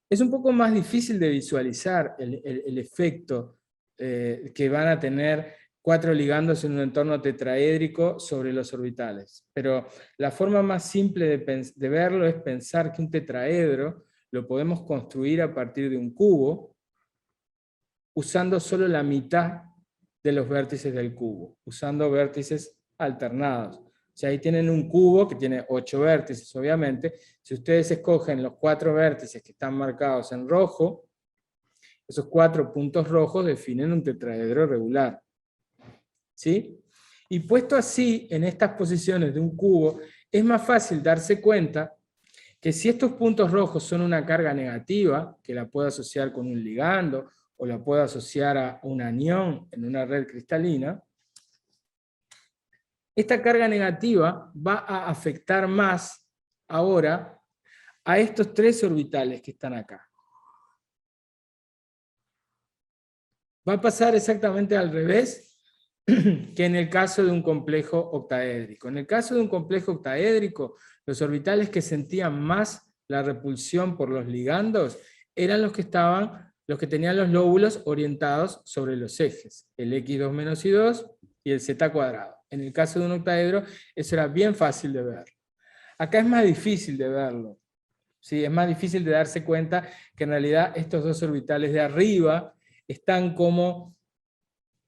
Es un poco más difícil de visualizar el efecto que van a tener 4 ligandos en un entorno tetraédrico sobre los orbitales. Pero la forma más simple de verlo es pensar que un tetraedro lo podemos construir a partir de un cubo, usando solo la mitad de los vértices del cubo, usando vértices alternados. O sea, ahí tienen un cubo que tiene 8 vértices, obviamente. Si ustedes escogen los 4 vértices que están marcados en rojo, esos 4 puntos rojos definen un tetraedro regular. ¿Sí? Y puesto así, en estas posiciones de un cubo, es más fácil darse cuenta que si estos puntos rojos son una carga negativa, que la puedo asociar con un ligando, o la puedo asociar a un anión en una red cristalina, esta carga negativa va a afectar más ahora a estos 3 orbitales que están acá. Va a pasar exactamente al revés que en el caso de un complejo octaédrico. En el caso de un complejo octaédrico, los orbitales que sentían más la repulsión por los ligandos eran los que tenían los lóbulos orientados sobre los ejes, el X2 menos Y2 y el Z cuadrado. En el caso de un octaedro, eso era bien fácil de ver. Acá es más difícil de verlo. ¿Sí? Es más difícil de darse cuenta que en realidad estos 2 orbitales de arriba están como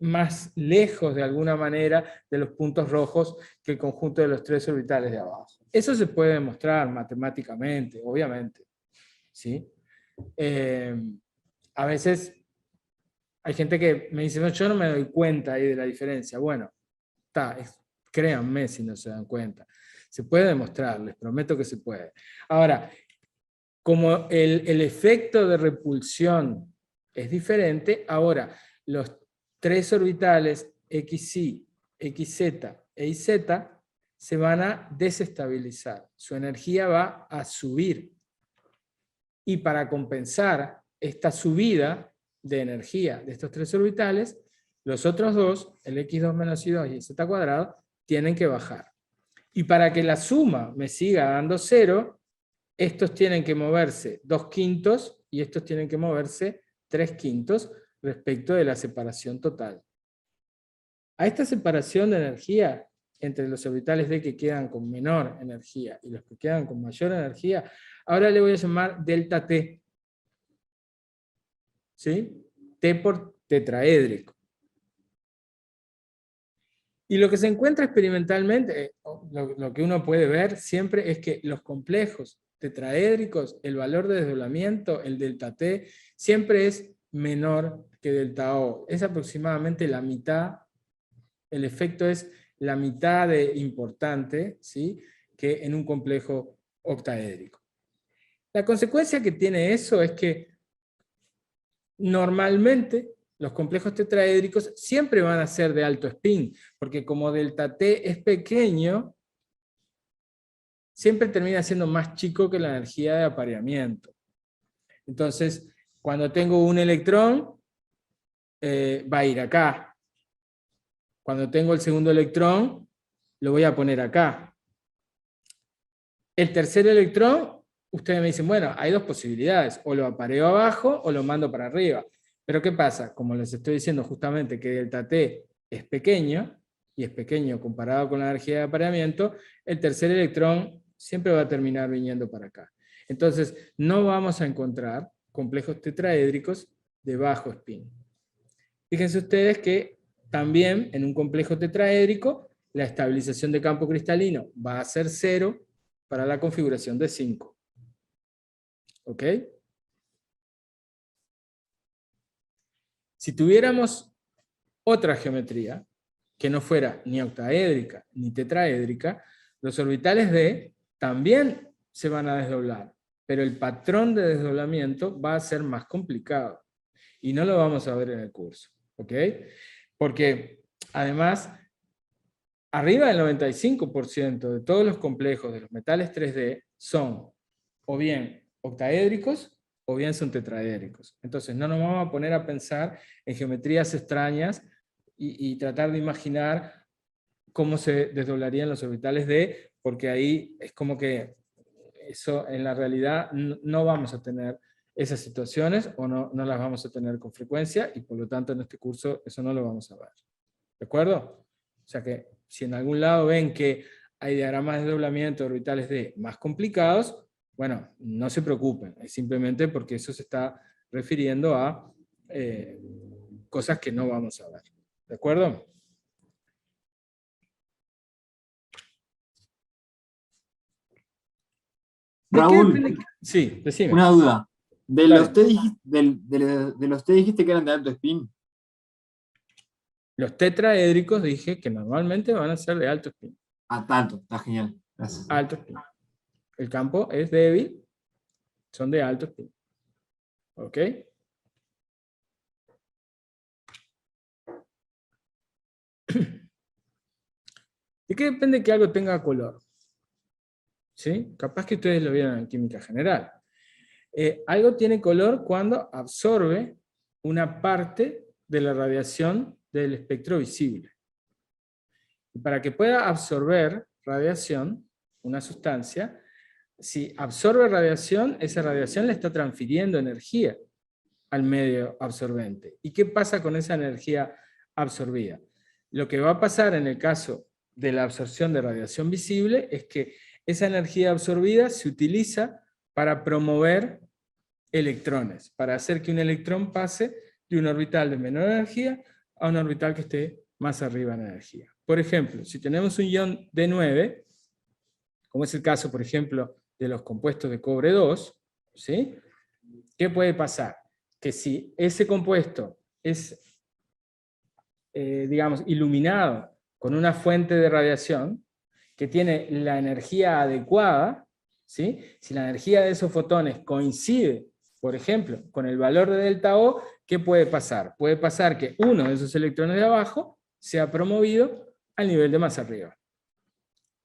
más lejos de alguna manera de los puntos rojos que el conjunto de los 3 orbitales de abajo. Eso se puede demostrar matemáticamente, obviamente. ¿Sí? A veces hay gente que me dice, no, yo no me doy cuenta ahí de la diferencia. Bueno, créanme si no se dan cuenta. Se puede demostrar, les prometo que se puede. Ahora, como el efecto de repulsión es diferente, ahora los 3 orbitales XY, XZ e YZ se van a desestabilizar. Su energía va a subir. Y para compensar esta subida de energía de estos 3 orbitales, los otros 2, el X2 menos Y2 y el Z cuadrado, tienen que bajar. Y para que la suma me siga dando 0, estos tienen que moverse 2/5 y estos tienen que moverse 3/5 respecto de la separación total. A esta separación de energía entre los orbitales D que quedan con menor energía y los que quedan con mayor energía, ahora le voy a llamar delta T. ¿Sí? T por tetraédrico. Y lo que se encuentra experimentalmente, lo que uno puede ver siempre es que los complejos tetraédricos, el valor de desdoblamiento, el delta T, siempre es menor que delta O. Es aproximadamente la mitad, el efecto es la mitad de importante, ¿sí?, que en un complejo octaédrico. La consecuencia que tiene eso es que normalmente los complejos tetraédricos siempre van a ser de alto spin, porque como delta T es pequeño, siempre termina siendo más chico que la energía de apareamiento. Entonces, cuando tengo un electrón, va a ir acá. Cuando tengo el segundo electrón, lo voy a poner acá. El tercer electrón ustedes me dicen, bueno, hay dos posibilidades, o lo apareo abajo o lo mando para arriba. Pero ¿qué pasa? Como les estoy diciendo justamente que delta T es pequeño, y es pequeño comparado con la energía de apareamiento, el tercer electrón siempre va a terminar viniendo para acá. Entonces, no vamos a encontrar complejos tetraédricos de bajo spin. Fíjense ustedes que también en un complejo tetraédrico, la estabilización de campo cristalino va a ser 0 para la configuración de 5. ¿Ok? Si tuviéramos otra geometría, que no fuera ni octaédrica ni tetraédrica, los orbitales D también se van a desdoblar, pero el patrón de desdoblamiento va a ser más complicado, y no lo vamos a ver en el curso. ¿Ok? Porque además, arriba del 95% de todos los complejos de los metales 3D son o bien octaédricos o bien son tetraédricos. Entonces no nos vamos a poner a pensar en geometrías extrañas y tratar de imaginar cómo se desdoblarían los orbitales D, porque ahí es como que eso en la realidad no vamos a tener esas situaciones, o no las vamos a tener con frecuencia, y por lo tanto en este curso eso no lo vamos a ver. ¿De acuerdo? O sea que si en algún lado ven que hay diagramas de desdoblamiento de orbitales D más complicados, bueno, no se preocupen, es simplemente porque eso se está refiriendo a cosas que no vamos a ver. ¿De acuerdo? ¿De Raúl, qué depende? Sí, decime. una duda. De Dale. los T dijiste, de los T dijiste que eran de alto spin. Los tetraédricos dije que normalmente van a ser de alto spin. Ah, tanto, está genial. Gracias. Alto spin. El campo es débil, son de alto spin. ¿Ok? ¿De qué depende que algo tenga color? ¿Sí? Capaz que ustedes lo vieron en química general. Algo tiene color cuando absorbe una parte de la radiación del espectro visible. Y para que pueda absorber radiación, una sustancia, si absorbe radiación, esa radiación le está transfiriendo energía al medio absorbente. ¿Y qué pasa con esa energía absorbida? Lo que va a pasar en el caso de la absorción de radiación visible es que esa energía absorbida se utiliza para promover electrones, para hacer que un electrón pase de un orbital de menor energía a un orbital que esté más arriba en energía. Por ejemplo, si tenemos un ion D9, como es el caso, por ejemplo, de los compuestos de cobre 2, ¿sí? ¿Qué puede pasar? Que si ese compuesto es, digamos, iluminado con una fuente de radiación que tiene la energía adecuada, ¿sí? Si la energía de esos fotones coincide, por ejemplo, con el valor de delta O, ¿qué puede pasar? Puede pasar que uno de esos electrones de abajo sea promovido al nivel de más arriba.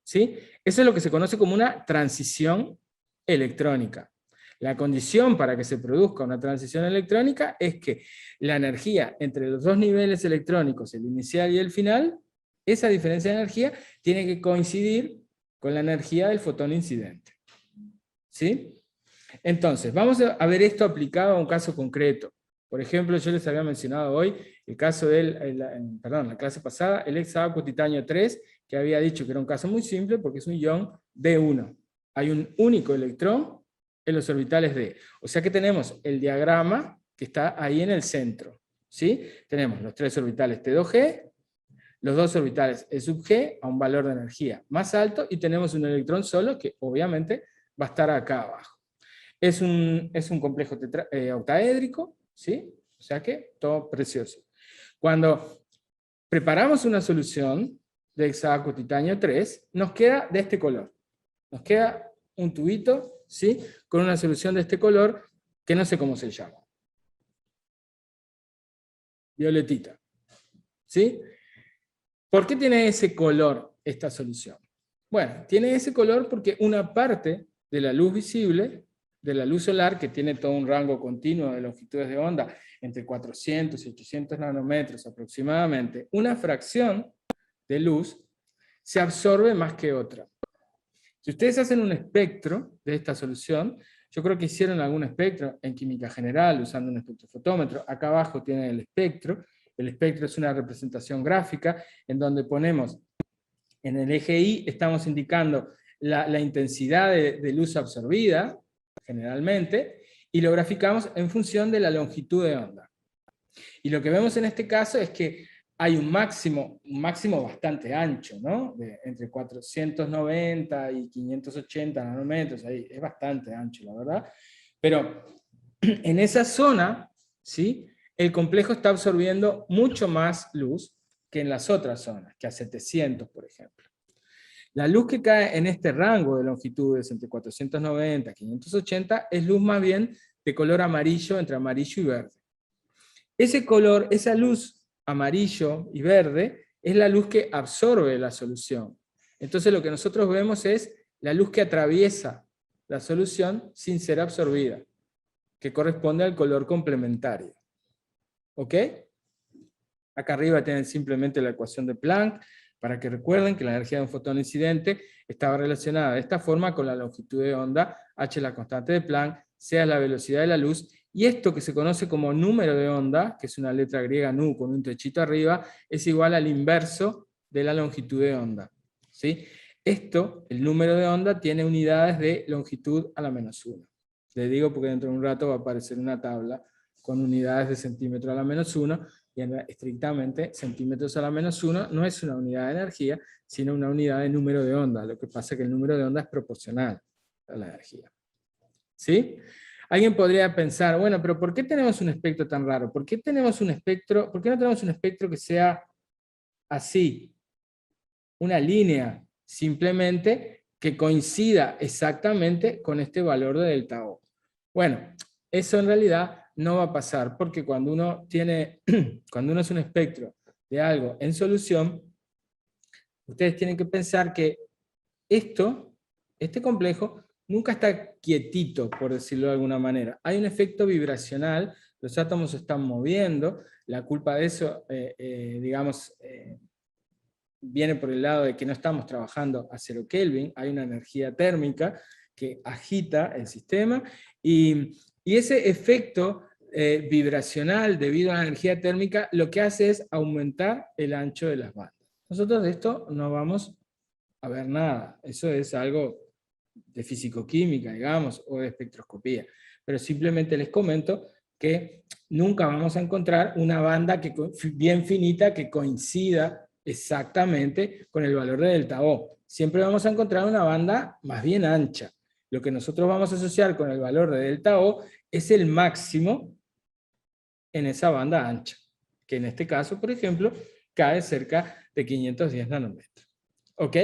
¿Sí? Eso es lo que se conoce como una transición electrónica. La condición para que se produzca una transición electrónica es que la energía entre los dos niveles electrónicos, el inicial y el final, esa diferencia de energía tiene que coincidir con la energía del fotón incidente. ¿Sí? Entonces, vamos a ver esto aplicado a un caso concreto. Por ejemplo, yo les había mencionado hoy el caso la clase pasada, el hexavalco titanio 3, que había dicho que era un caso muy simple porque es un ion D1. Hay un único electrón en los orbitales D. O sea que tenemos el diagrama que está ahí en el centro. ¿Sí? Tenemos los tres orbitales T2G, los dos orbitales E sub G a un valor de energía más alto, y tenemos un electrón solo que obviamente va a estar acá abajo. Es un complejo octaédrico, ¿sí? O sea que todo precioso. Cuando preparamos una solución de hexavalco titanio 3, nos queda de este color. Nos queda un tubito, ¿sí? Con una solución de este color que no sé cómo se llama. Violetita. ¿Sí? ¿Por qué tiene ese color esta solución? Bueno, tiene ese color porque una parte de la luz visible, de la luz solar, que tiene todo un rango continuo de longitudes de onda, entre 400 y 800 nanómetros aproximadamente, una fracción de luz se absorbe más que otra. Si ustedes hacen un espectro de esta solución, yo creo que hicieron algún espectro en química general usando un espectrofotómetro. Acá abajo tienen el espectro. El espectro es una representación gráfica en donde ponemos en el eje Y, estamos indicando la intensidad de luz absorbida, generalmente, y lo graficamos en función de la longitud de onda. Y lo que vemos en este caso es que hay un máximo bastante ancho, ¿no? Entre 490 y 580 nanómetros, ahí es bastante ancho, la verdad. Pero en esa zona, ¿sí?, el complejo está absorbiendo mucho más luz que en las otras zonas, que a 700, por ejemplo. La luz que cae en este rango de longitudes entre 490 y 580 es luz más bien de color amarillo, entre amarillo y verde. Ese color, esa luz amarillo y verde, es la luz que absorbe la solución. Entonces lo que nosotros vemos es la luz que atraviesa la solución sin ser absorbida, que corresponde al color complementario. ¿Ok? Acá arriba tienen simplemente la ecuación de Planck, para que recuerden que la energía de un fotón incidente estaba relacionada de esta forma con la longitud de onda, h la constante de Planck, sea la velocidad de la luz, y esto que se conoce como número de onda, que es una letra griega nu con un techito arriba, es igual al inverso de la longitud de onda. ¿Sí? Esto, el número de onda, tiene unidades de longitud a la -1. Les digo porque dentro de un rato va a aparecer una tabla con unidades de centímetro a la -1, y estrictamente centímetros a la -1 no es una unidad de energía, sino una unidad de número de onda. Lo que pasa es que el número de onda es proporcional a la energía. ¿Sí? Alguien podría pensar, bueno, pero ¿por qué tenemos un espectro tan raro? ¿Por qué no tenemos un espectro que sea así? Una línea, simplemente que coincida exactamente con este valor de delta O. Bueno, eso en realidad no va a pasar, porque cuando uno es un espectro de algo en solución, ustedes tienen que pensar que este complejo, nunca está quietito, por decirlo de alguna manera. Hay un efecto vibracional, los átomos se están moviendo, la culpa de eso, viene por el lado de que no estamos trabajando a 0 Kelvin, hay una energía térmica que agita el sistema, y ese efecto vibracional debido a la energía térmica lo que hace es aumentar el ancho de las bandas. Nosotros de esto no vamos a ver nada, eso es algo de fisicoquímica, digamos, o de espectroscopía, pero simplemente les comento que nunca vamos a encontrar una banda bien finita que coincida exactamente con el valor de delta O. Siempre vamos a encontrar una banda más bien ancha. Lo que nosotros vamos a asociar con el valor de delta O es el máximo en esa banda ancha, que en este caso, por ejemplo, cae cerca de 510 nanómetros. ¿Ok?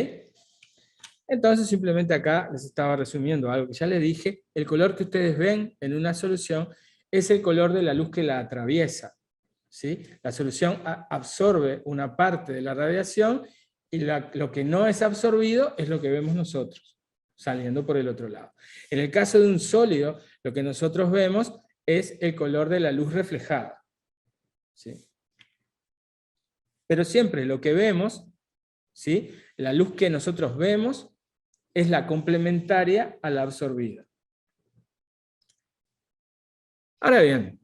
Entonces simplemente acá les estaba resumiendo algo que ya les dije. El color que ustedes ven en una solución es el color de la luz que la atraviesa. ¿Sí? La solución absorbe una parte de la radiación y lo que no es absorbido es lo que vemos nosotros, saliendo por el otro lado. En el caso de un sólido, lo que nosotros vemos es el color de la luz reflejada. ¿Sí? Pero siempre lo que vemos, ¿sí?, la luz que nosotros vemos es la complementaria a la absorbida. Ahora bien,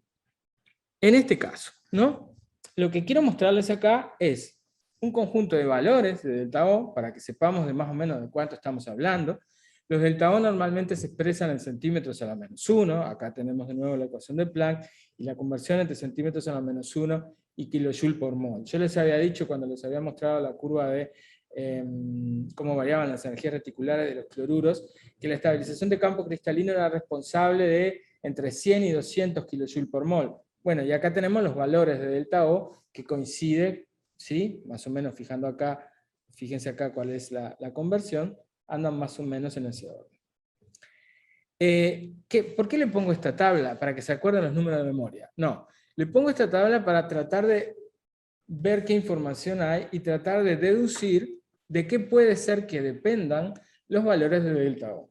en este caso, ¿no?, lo que quiero mostrarles acá es un conjunto de valores de delta O, para que sepamos de más o menos de cuánto estamos hablando. Los delta O normalmente se expresan en centímetros a la -1, acá tenemos de nuevo la ecuación de Planck, y la conversión entre centímetros a la -1 y kilojoule por mol. Yo les había dicho cuando les había mostrado la curva de cómo variaban las energías reticulares de los cloruros, que la estabilización de campo cristalino era responsable de entre 100 y 200 kJ por mol. Bueno, y acá tenemos los valores de delta O, que coincide, ¿sí?, más o menos, fíjense acá cuál es la conversión, andan más o menos en ese orden. ¿Por qué le pongo esta tabla? Para que se acuerden los números de memoria. No, le pongo esta tabla para tratar de ver qué información hay y tratar de deducir de qué puede ser que dependan los valores de delta O.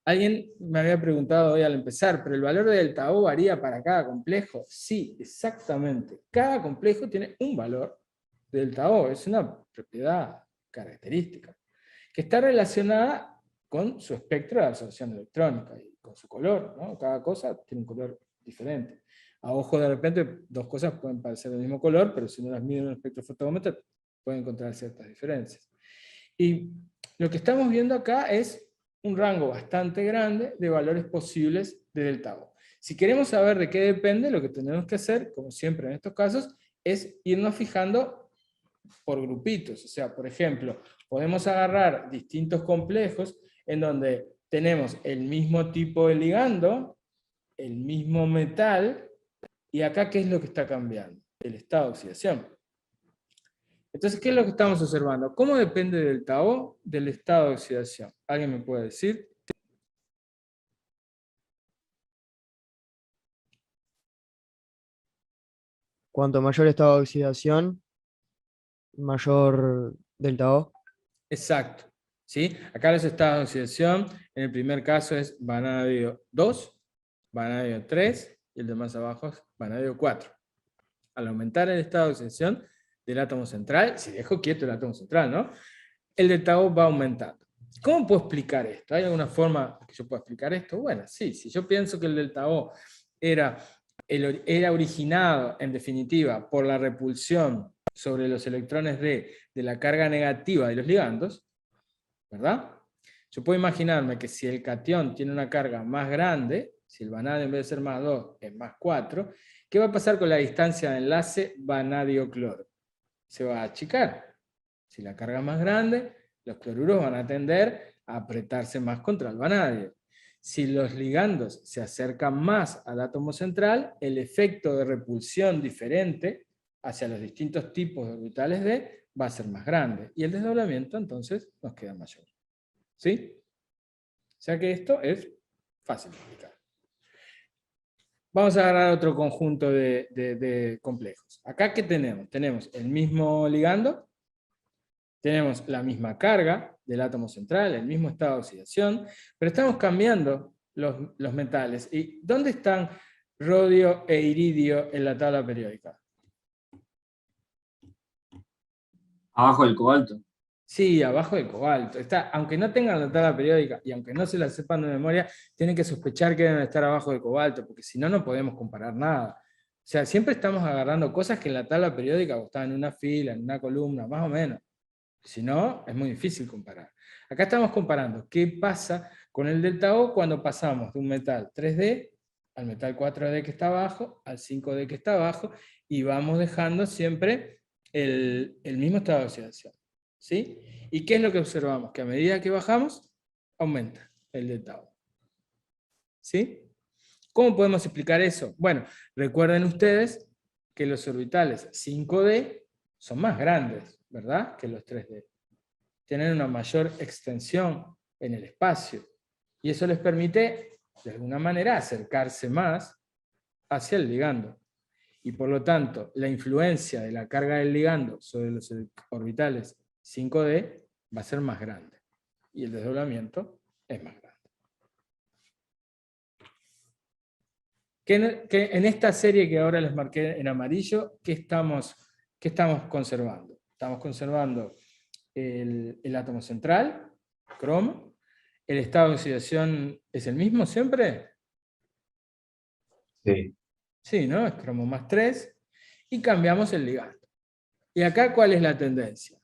Alguien me había preguntado hoy al empezar, ¿pero el valor de delta O varía para cada complejo? Sí, exactamente. Cada complejo tiene un valor de delta O, es una propiedad característica. que está relacionada con su espectro de absorción electrónica y con su color, ¿no? Cada cosa tiene un color diferente. A ojo de repente dos cosas pueden parecer del mismo color, pero si no las miden en un espectrofotómetro pueden encontrar ciertas diferencias. Y lo que estamos viendo acá es un rango bastante grande de valores posibles de delta O. Si queremos saber de qué depende, lo que tenemos que hacer, como siempre en estos casos, es irnos fijando por grupitos. O sea, por ejemplo, podemos agarrar distintos complejos en donde tenemos el mismo tipo de ligando, el mismo metal, y acá ¿qué es lo que está cambiando? El estado de oxidación. Entonces, ¿qué es lo que estamos observando? ¿Cómo depende del delta O del estado de oxidación? ¿Alguien me puede decir? Cuanto mayor estado de oxidación, mayor delta O. Exacto. ¿Sí? Acá los estados de oxidación, en el primer caso es vanadio 2, vanadio 3, y el de más abajo es vanadio 4. Al aumentar el estado de oxidación del átomo central, si dejo quieto el átomo central, ¿no? El delta O va aumentando. ¿Cómo puedo explicar esto? ¿Hay alguna forma que yo pueda explicar esto? Bueno, sí, si yo pienso que el delta O era originado, en definitiva, por la repulsión sobre los electrones de la carga negativa de los ligandos, ¿verdad? Yo puedo imaginarme que si el catión tiene una carga más grande, si el vanadio en vez de ser más 2 es más 4, ¿qué va a pasar con la distancia de enlace vanadio-cloro? Se va a achicar. Si la carga es más grande, los cloruros van a tender a apretarse más contra el vanadio. Si los ligandos se acercan más al átomo central, el efecto de repulsión diferente hacia los distintos tipos de orbitales D va a ser más grande. Y el desdoblamiento entonces nos queda mayor. ¿Sí? O sea que esto es fácil de explicar. Vamos a agarrar otro conjunto de complejos. Acá, ¿qué tenemos? Tenemos el mismo ligando, tenemos la misma carga del átomo central, el mismo estado de oxidación, pero estamos cambiando los metales. ¿Y dónde están rodio e iridio en la tabla periódica? Abajo del cobalto. Sí, abajo del cobalto. Está, aunque no tengan la tabla periódica y aunque no se la sepan de memoria, tienen que sospechar que deben estar abajo del cobalto, porque si no, no podemos comparar nada. O sea, siempre estamos agarrando cosas que en la tabla periódica están en una fila, en una columna, más o menos. Si no, es muy difícil comparar. Acá estamos comparando qué pasa con el delta O cuando pasamos de un metal 3D al metal 4D que está abajo, al 5D que está abajo, y vamos dejando siempre el mismo estado de oxidación. ¿Sí? ¿Y qué es lo que observamos? Que a medida que bajamos, aumenta el delta O. ¿Sí? ¿Cómo podemos explicar eso? Bueno, recuerden ustedes que los orbitales 5D son más grandes, ¿verdad? Que los 3D. Tienen una mayor extensión en el espacio. Y eso les permite, de alguna manera, acercarse más hacia el ligando. Y por lo tanto, la influencia de la carga del ligando sobre los orbitales 5D va a ser más grande. Y el desdoblamiento es más grande. Que en esta serie que ahora les marqué en amarillo, ¿qué estamos conservando? Estamos conservando el átomo central, cromo. ¿El estado de oxidación es el mismo siempre? Sí. Sí, ¿no? Es cromo más 3. Y cambiamos el ligando. ¿Y acá cuál es la tendencia?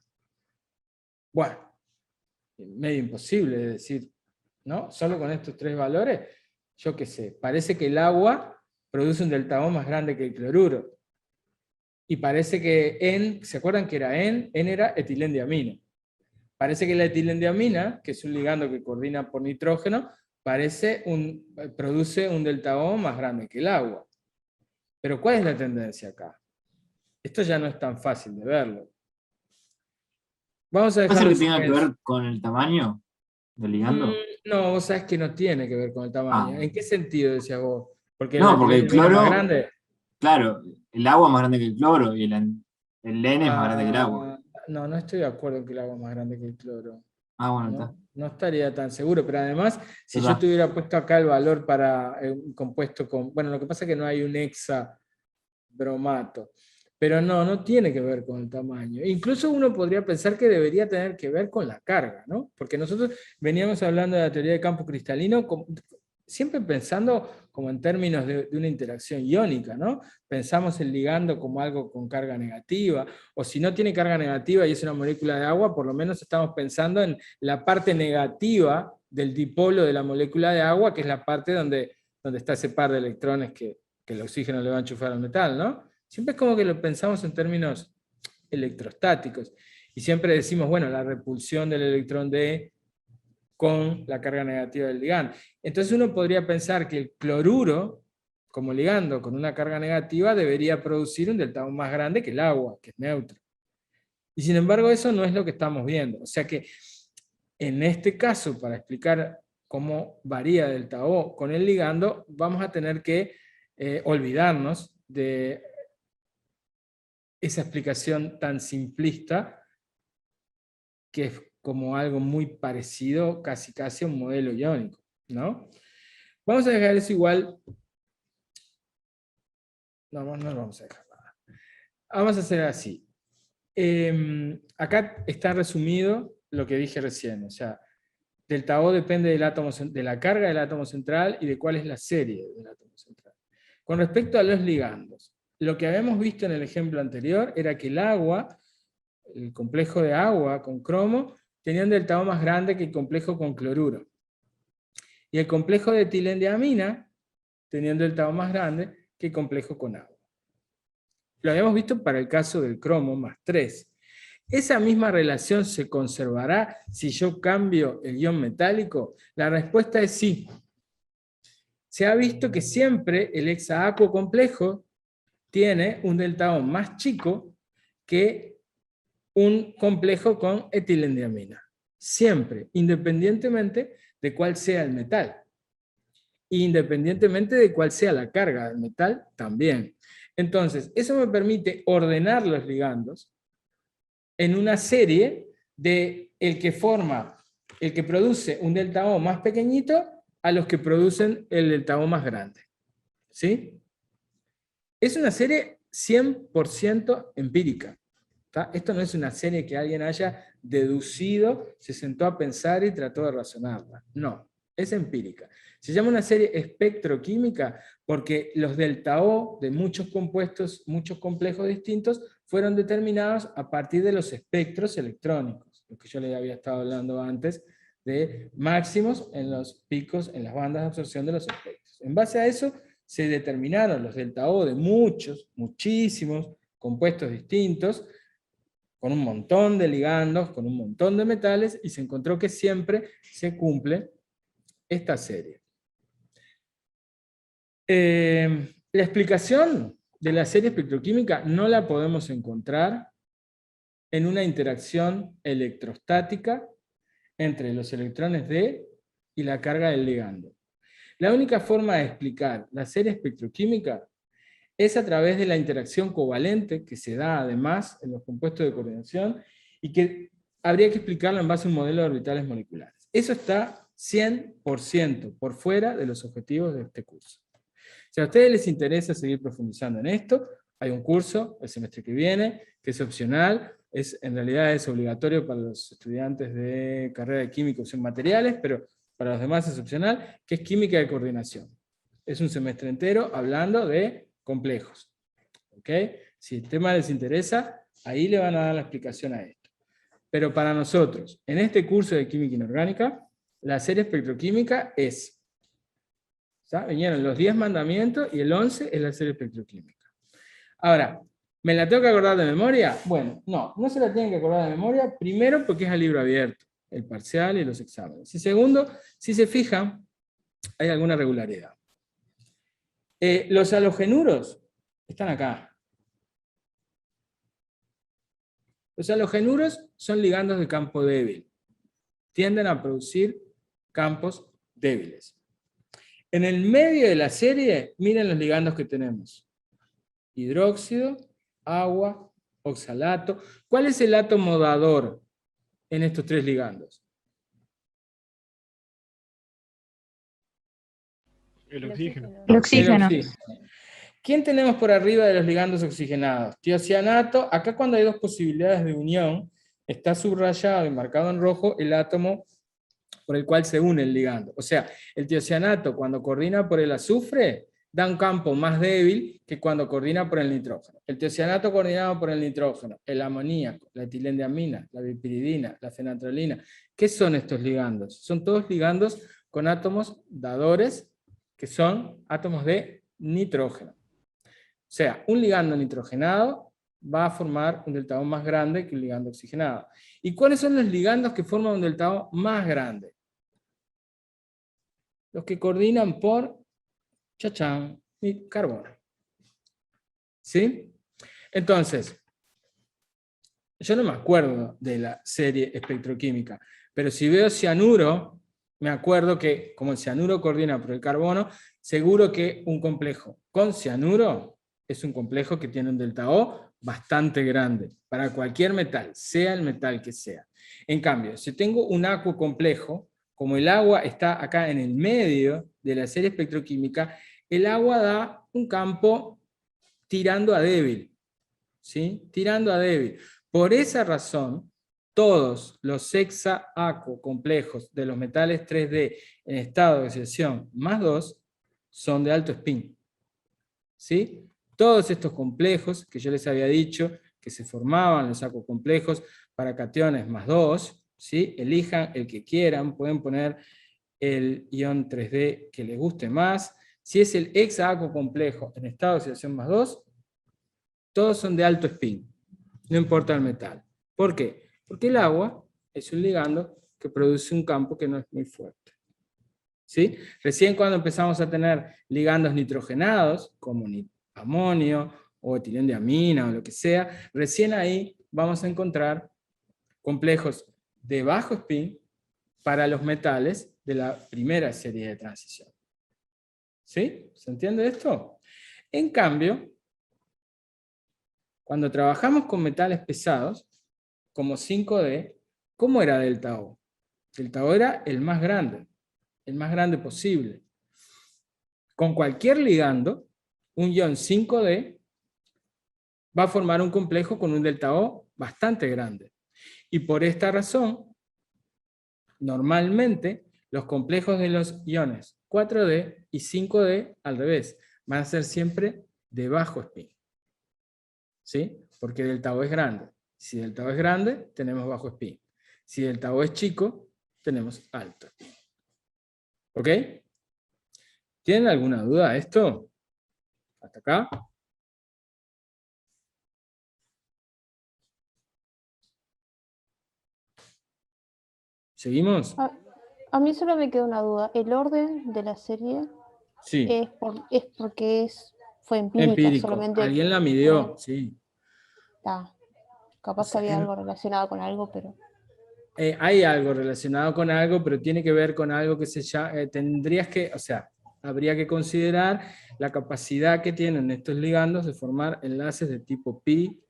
Bueno, medio imposible de decir, ¿no? Solo con estos tres valores, yo qué sé, parece que el agua produce un delta O más grande que el cloruro. Y parece que N, ¿se acuerdan que era N? N era etilendiamina. Parece que la etilendiamina, que es un ligando que coordina por nitrógeno, produce un delta O más grande que el agua. Pero ¿cuál es la tendencia acá? Esto ya no es tan fácil de verlo. Vamos a ¿Puede ser dejarlo que tenga que ver con el tamaño del ligando? No, vos sabés que no tiene que ver con el tamaño. Ah. ¿En qué sentido decías vos? Porque No, la porque el etilendiamina es más cloro- grande. Claro, el agua es más grande que el cloro y el N es más grande que el agua. No, no estoy de acuerdo en que el agua es más grande que el cloro. Ah, bueno, está. No estaría tan seguro, pero además, si yo ¿Verdad? te hubiera puesto acá el valor para un compuesto con... Bueno, lo que pasa es que no hay un hexabromato, Pero no tiene que ver con el tamaño. Incluso uno podría pensar que debería tener que ver con la carga, ¿no? Porque nosotros veníamos hablando de la teoría de campo cristalino siempre pensando como en términos de una interacción iónica, ¿no? Pensamos el ligando como algo con carga negativa, o si no tiene carga negativa y es una molécula de agua, por lo menos estamos pensando en la parte negativa del dipolo de la molécula de agua, que es la parte donde está ese par de electrones que el oxígeno le va a enchufar al metal, ¿no? Siempre es como que lo pensamos en términos electrostáticos. Y siempre decimos, bueno, la repulsión del electrón D con la carga negativa del ligando. Entonces uno podría pensar que el cloruro, como ligando con una carga negativa, debería producir un delta O más grande que el agua, que es neutro. Y sin embargo eso no es lo que estamos viendo. O sea que en este caso, para explicar cómo varía delta O con el ligando, vamos a tener que olvidarnos de esa explicación tan simplista, que es como algo muy parecido, casi a un modelo iónico, ¿no? Vamos a dejar eso igual. No vamos a dejar nada. Vamos a hacer así. Acá está resumido lo que dije recién, o sea, delta O depende del átomo, de la carga del átomo central y de cuál es la serie del átomo central. Con respecto a los ligandos, lo que habíamos visto en el ejemplo anterior era que el agua, el complejo de agua con cromo, tenía un delta O más grande que el complejo con cloruro. Y el complejo de etilendiamina tenía un delta O más grande que el complejo con agua. Lo habíamos visto para el caso del cromo más 3. ¿Esa misma relación se conservará si yo cambio el ion metálico? La respuesta es sí. Se ha visto que siempre el hexaaco complejo tiene un delta O más chico que un complejo con etilendiamina. Siempre, independientemente de cuál sea el metal. Independientemente de cuál sea la carga del metal, también. Entonces, eso me permite ordenar los ligandos en una serie de el que produce un delta O más pequeñito a los que producen el delta O más grande. ¿Sí? Es una serie 100% empírica. ¿Tá? Esto no es una serie que alguien haya deducido, se sentó a pensar y trató de razonarla. No, es empírica. Se llama una serie espectroquímica porque los delta O de muchos compuestos, muchos complejos distintos, fueron determinados a partir de los espectros electrónicos, lo que yo les había estado hablando antes, de máximos en los picos, en las bandas de absorción de los espectros. En base a eso, se determinaron los delta O de muchísimos compuestos distintos, con un montón de ligandos, con un montón de metales, y se encontró que siempre se cumple esta serie. La explicación de la serie espectroquímica no la podemos encontrar en una interacción electrostática entre los electrones D y la carga del ligando. La única forma de explicar la serie espectroquímica es a través de la interacción covalente que se da además en los compuestos de coordinación y que habría que explicarlo en base a un modelo de orbitales moleculares. Eso está 100% por fuera de los objetivos de este curso. Si a ustedes les interesa seguir profundizando en esto, hay un curso el semestre que viene, que es opcional, en realidad es obligatorio para los estudiantes de carrera de química en materiales, pero para los demás es opcional, que es química de coordinación. Es un semestre entero hablando de complejos. ¿Ok? Si el tema les interesa, ahí le van a dar la explicación a esto. Pero para nosotros, en este curso de química inorgánica, la serie espectroquímica es, ¿ya? Vinieron los 10 mandamientos y el 11 es la serie espectroquímica. Ahora, ¿me la tengo que acordar de memoria? Bueno, no se la tienen que acordar de memoria, primero porque es a libro abierto, el parcial y los exámenes. Y segundo, si se fijan, hay alguna regularidad. Los halogenuros están acá. Los halogenuros son ligandos de campo débil. Tienden a producir campos débiles. En el medio de la serie, miren los ligandos que tenemos. Hidróxido, agua, oxalato. ¿Cuál es el átomo dador en estos tres ligandos? El oxígeno. El oxígeno. El oxígeno. ¿Quién tenemos por arriba de los ligandos oxigenados? Tiocianato. Acá cuando hay dos posibilidades de unión, está subrayado y marcado en rojo el átomo por el cual se une el ligando. O sea, el tiocianato cuando coordina por el azufre da un campo más débil que cuando coordina por el nitrógeno. El tiocianato coordinado por el nitrógeno, el amoníaco, la etilendiamina, la piperidina, la fenatrolina. ¿Qué son estos ligandos? Son todos ligandos con átomos dadores que son átomos de nitrógeno. O sea, un ligando nitrogenado va a formar un delta O más grande que un ligando oxigenado. ¿Y cuáles son los ligandos que forman un delta O más grande? Los que coordinan por chachán y carbono. ¿Sí? Entonces, yo no me acuerdo de la serie espectroquímica, pero si veo cianuro, me acuerdo que como el cianuro coordina por el carbono, seguro que un complejo con cianuro es un complejo que tiene un delta O bastante grande, para cualquier metal, sea el metal que sea. En cambio, si tengo un acuo complejo, como el agua está acá en el medio de la serie espectroquímica, el agua da un campo tirando a débil, ¿sí? Tirando a débil. Por esa razón, todos los hexa-acuo complejos de los metales 3D en estado de oxidación más 2 son de alto spin. ¿Sí? Todos estos complejos que yo les había dicho que se formaban los acuos complejos para cationes más 2, ¿sí? Elijan el que quieran, pueden poner el ion 3D que les guste más. Si es el hexa-acuo complejo en estado de oxidación más 2, todos son de alto spin, no importa el metal. ¿Por qué? Porque el agua es un ligando que produce un campo que no es muy fuerte. ¿Sí? Recién cuando empezamos a tener ligandos nitrogenados, como amonio o etilendiamina o lo que sea, recién ahí vamos a encontrar complejos de bajo spin para los metales de la primera serie de transición. ¿Sí? ¿Se entiende esto? En cambio, cuando trabajamos con metales pesados, como 5D, ¿cómo era delta O? Delta O era el más grande posible. Con cualquier ligando, un ion 5D va a formar un complejo con un delta O bastante grande. Y por esta razón, normalmente, los complejos de los iones 4D y 5D, al revés, van a ser siempre de bajo spin. ¿Sí? Porque delta O es grande. Si delta O es grande, tenemos bajo spin. Si delta O es chico, tenemos alto spin. ¿Ok? ¿Tienen alguna duda de esto? ¿Hasta acá? ¿Seguimos? A mí solo me queda una duda. ¿El orden de la serie Sí. es porque fue empírica? Empírico. Solamente Alguien la midió, sí. Capaz que había algo relacionado con algo, pero... Hay algo relacionado con algo, pero tiene que ver con algo que habría que considerar la capacidad que tienen estos ligandos de formar enlaces de tipo pi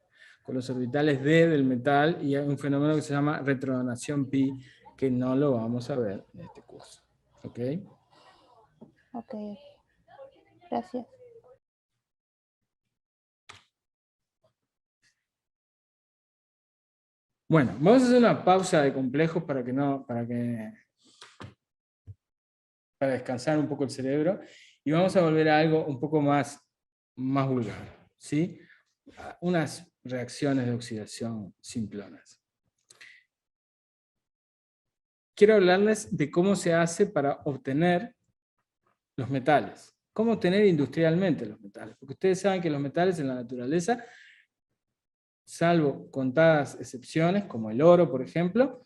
con los orbitales D del metal, y hay un fenómeno que se llama retrodonación pi, que no lo vamos a ver en este curso. ¿Ok? Ok. Gracias. Bueno, vamos a hacer una pausa de complejos para descansar un poco el cerebro, y vamos a volver a algo un poco más vulgar, ¿sí? Unas reacciones de oxidación simplonas. Quiero hablarles de cómo se hace para obtener los metales. Cómo obtener industrialmente los metales. Porque ustedes saben que los metales en la naturaleza, salvo contadas excepciones, como el oro, por ejemplo,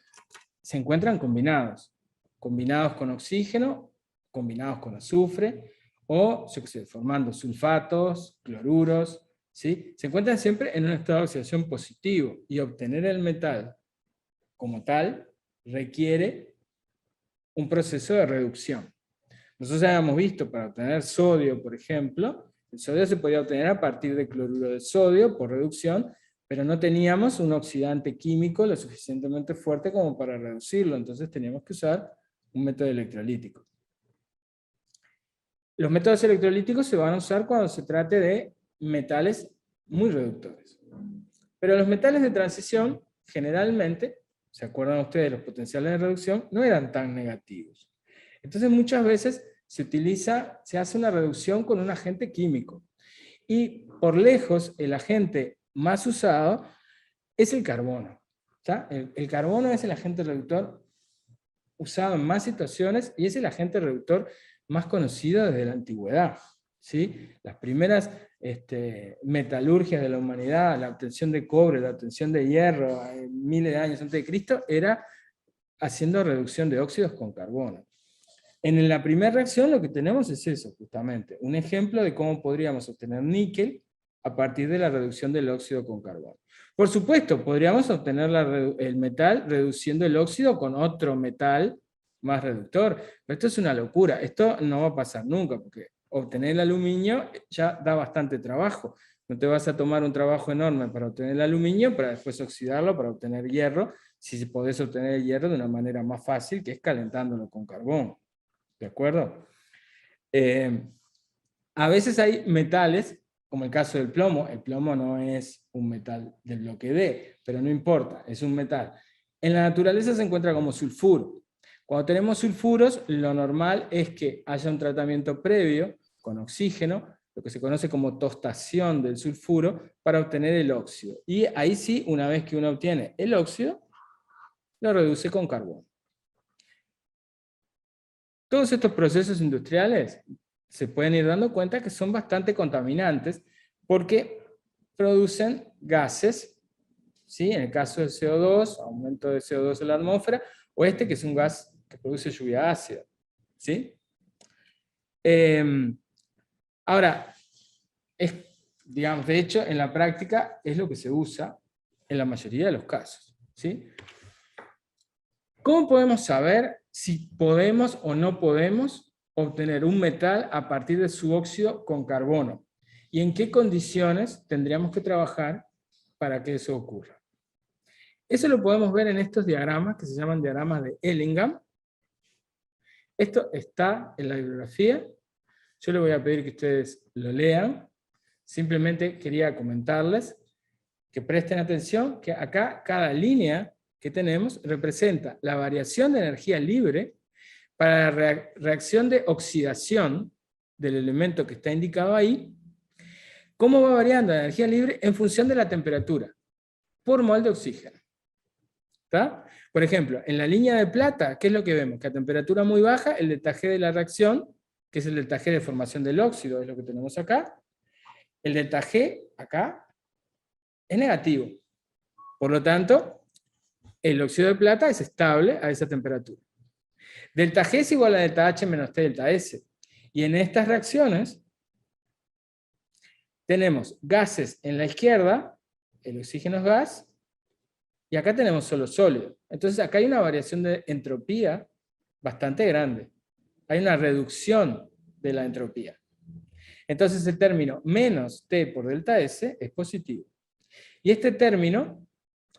se encuentran combinados. Combinados con oxígeno, combinados con azufre, o formando sulfatos, cloruros, ¿sí? Se encuentran siempre en un estado de oxidación positivo, y obtener el metal como tal requiere un proceso de reducción. Nosotros ya habíamos visto, para obtener sodio, por ejemplo, el sodio se podía obtener a partir de cloruro de sodio por reducción, pero no teníamos un oxidante químico lo suficientemente fuerte como para reducirlo, entonces teníamos que usar un método electrolítico. Los métodos electrolíticos se van a usar cuando se trate de metales muy reductores. Pero los metales de transición, generalmente, ¿se acuerdan ustedes? Los potenciales de reducción no eran tan negativos. Entonces muchas veces se hace una reducción con un agente químico. Y por lejos, el agente más usado es el carbono. ¿Está? El carbono es el agente reductor usado en más situaciones y es el agente reductor más conocido desde la antigüedad. ¿Sí? Las primeras metalurgias de la humanidad, la obtención de cobre, la obtención de hierro, miles de años antes de Cristo, era haciendo reducción de óxidos con carbono. En la primera reacción lo que tenemos es eso, justamente, un ejemplo de cómo podríamos obtener níquel a partir de la reducción del óxido con carbono. Por supuesto, podríamos obtener el metal reduciendo el óxido con otro metal más reductor, pero esto es una locura, esto no va a pasar nunca, porque obtener el aluminio ya da bastante trabajo. No te vas a tomar un trabajo enorme para obtener el aluminio, para después oxidarlo, para obtener hierro, si podés obtener el hierro de una manera más fácil, que es calentándolo con carbón. ¿De acuerdo? A veces hay metales, como el caso del plomo. El plomo no es un metal del bloque D, pero no importa, es un metal. En la naturaleza se encuentra como sulfuro. Cuando tenemos sulfuros, lo normal es que haya un tratamiento previo con oxígeno, lo que se conoce como tostación del sulfuro, para obtener el óxido. Y ahí sí, una vez que uno obtiene el óxido, lo reduce con carbono. Todos estos procesos industriales se pueden ir dando cuenta que son bastante contaminantes porque producen gases, ¿sí? En el caso del CO2, aumento de CO2 en la atmósfera, o que es un gas que produce lluvia ácida, ¿sí? Ahora, digamos, de hecho, en la práctica es lo que se usa en la mayoría de los casos, ¿sí? ¿Cómo podemos saber si podemos o no podemos obtener un metal a partir de su óxido con carbono? ¿Y en qué condiciones tendríamos que trabajar para que eso ocurra? Eso lo podemos ver en estos diagramas que se llaman diagramas de Ellingham. Esto está en la bibliografía. Yo les voy a pedir que ustedes lo lean. Simplemente quería comentarles que presten atención que acá cada línea que tenemos representa la variación de energía libre para la reacción de oxidación del elemento que está indicado ahí. ¿Cómo va variando la energía libre? En función de la temperatura, por mol de oxígeno. ¿Está? Por ejemplo, en la línea de plata, ¿qué es lo que vemos? Que a temperatura muy baja, el delta G de la reacción, que es el delta G de formación del óxido, es lo que tenemos acá. El delta G, acá, es negativo. Por lo tanto, el óxido de plata es estable a esa temperatura. Delta G es igual a delta H menos T delta S. Y en estas reacciones, tenemos gases en la izquierda, el oxígeno es gas, y acá tenemos solo sólido. Entonces acá hay una variación de entropía bastante grande. Hay una reducción de la entropía. Entonces el término menos T por delta S es positivo. Y este término,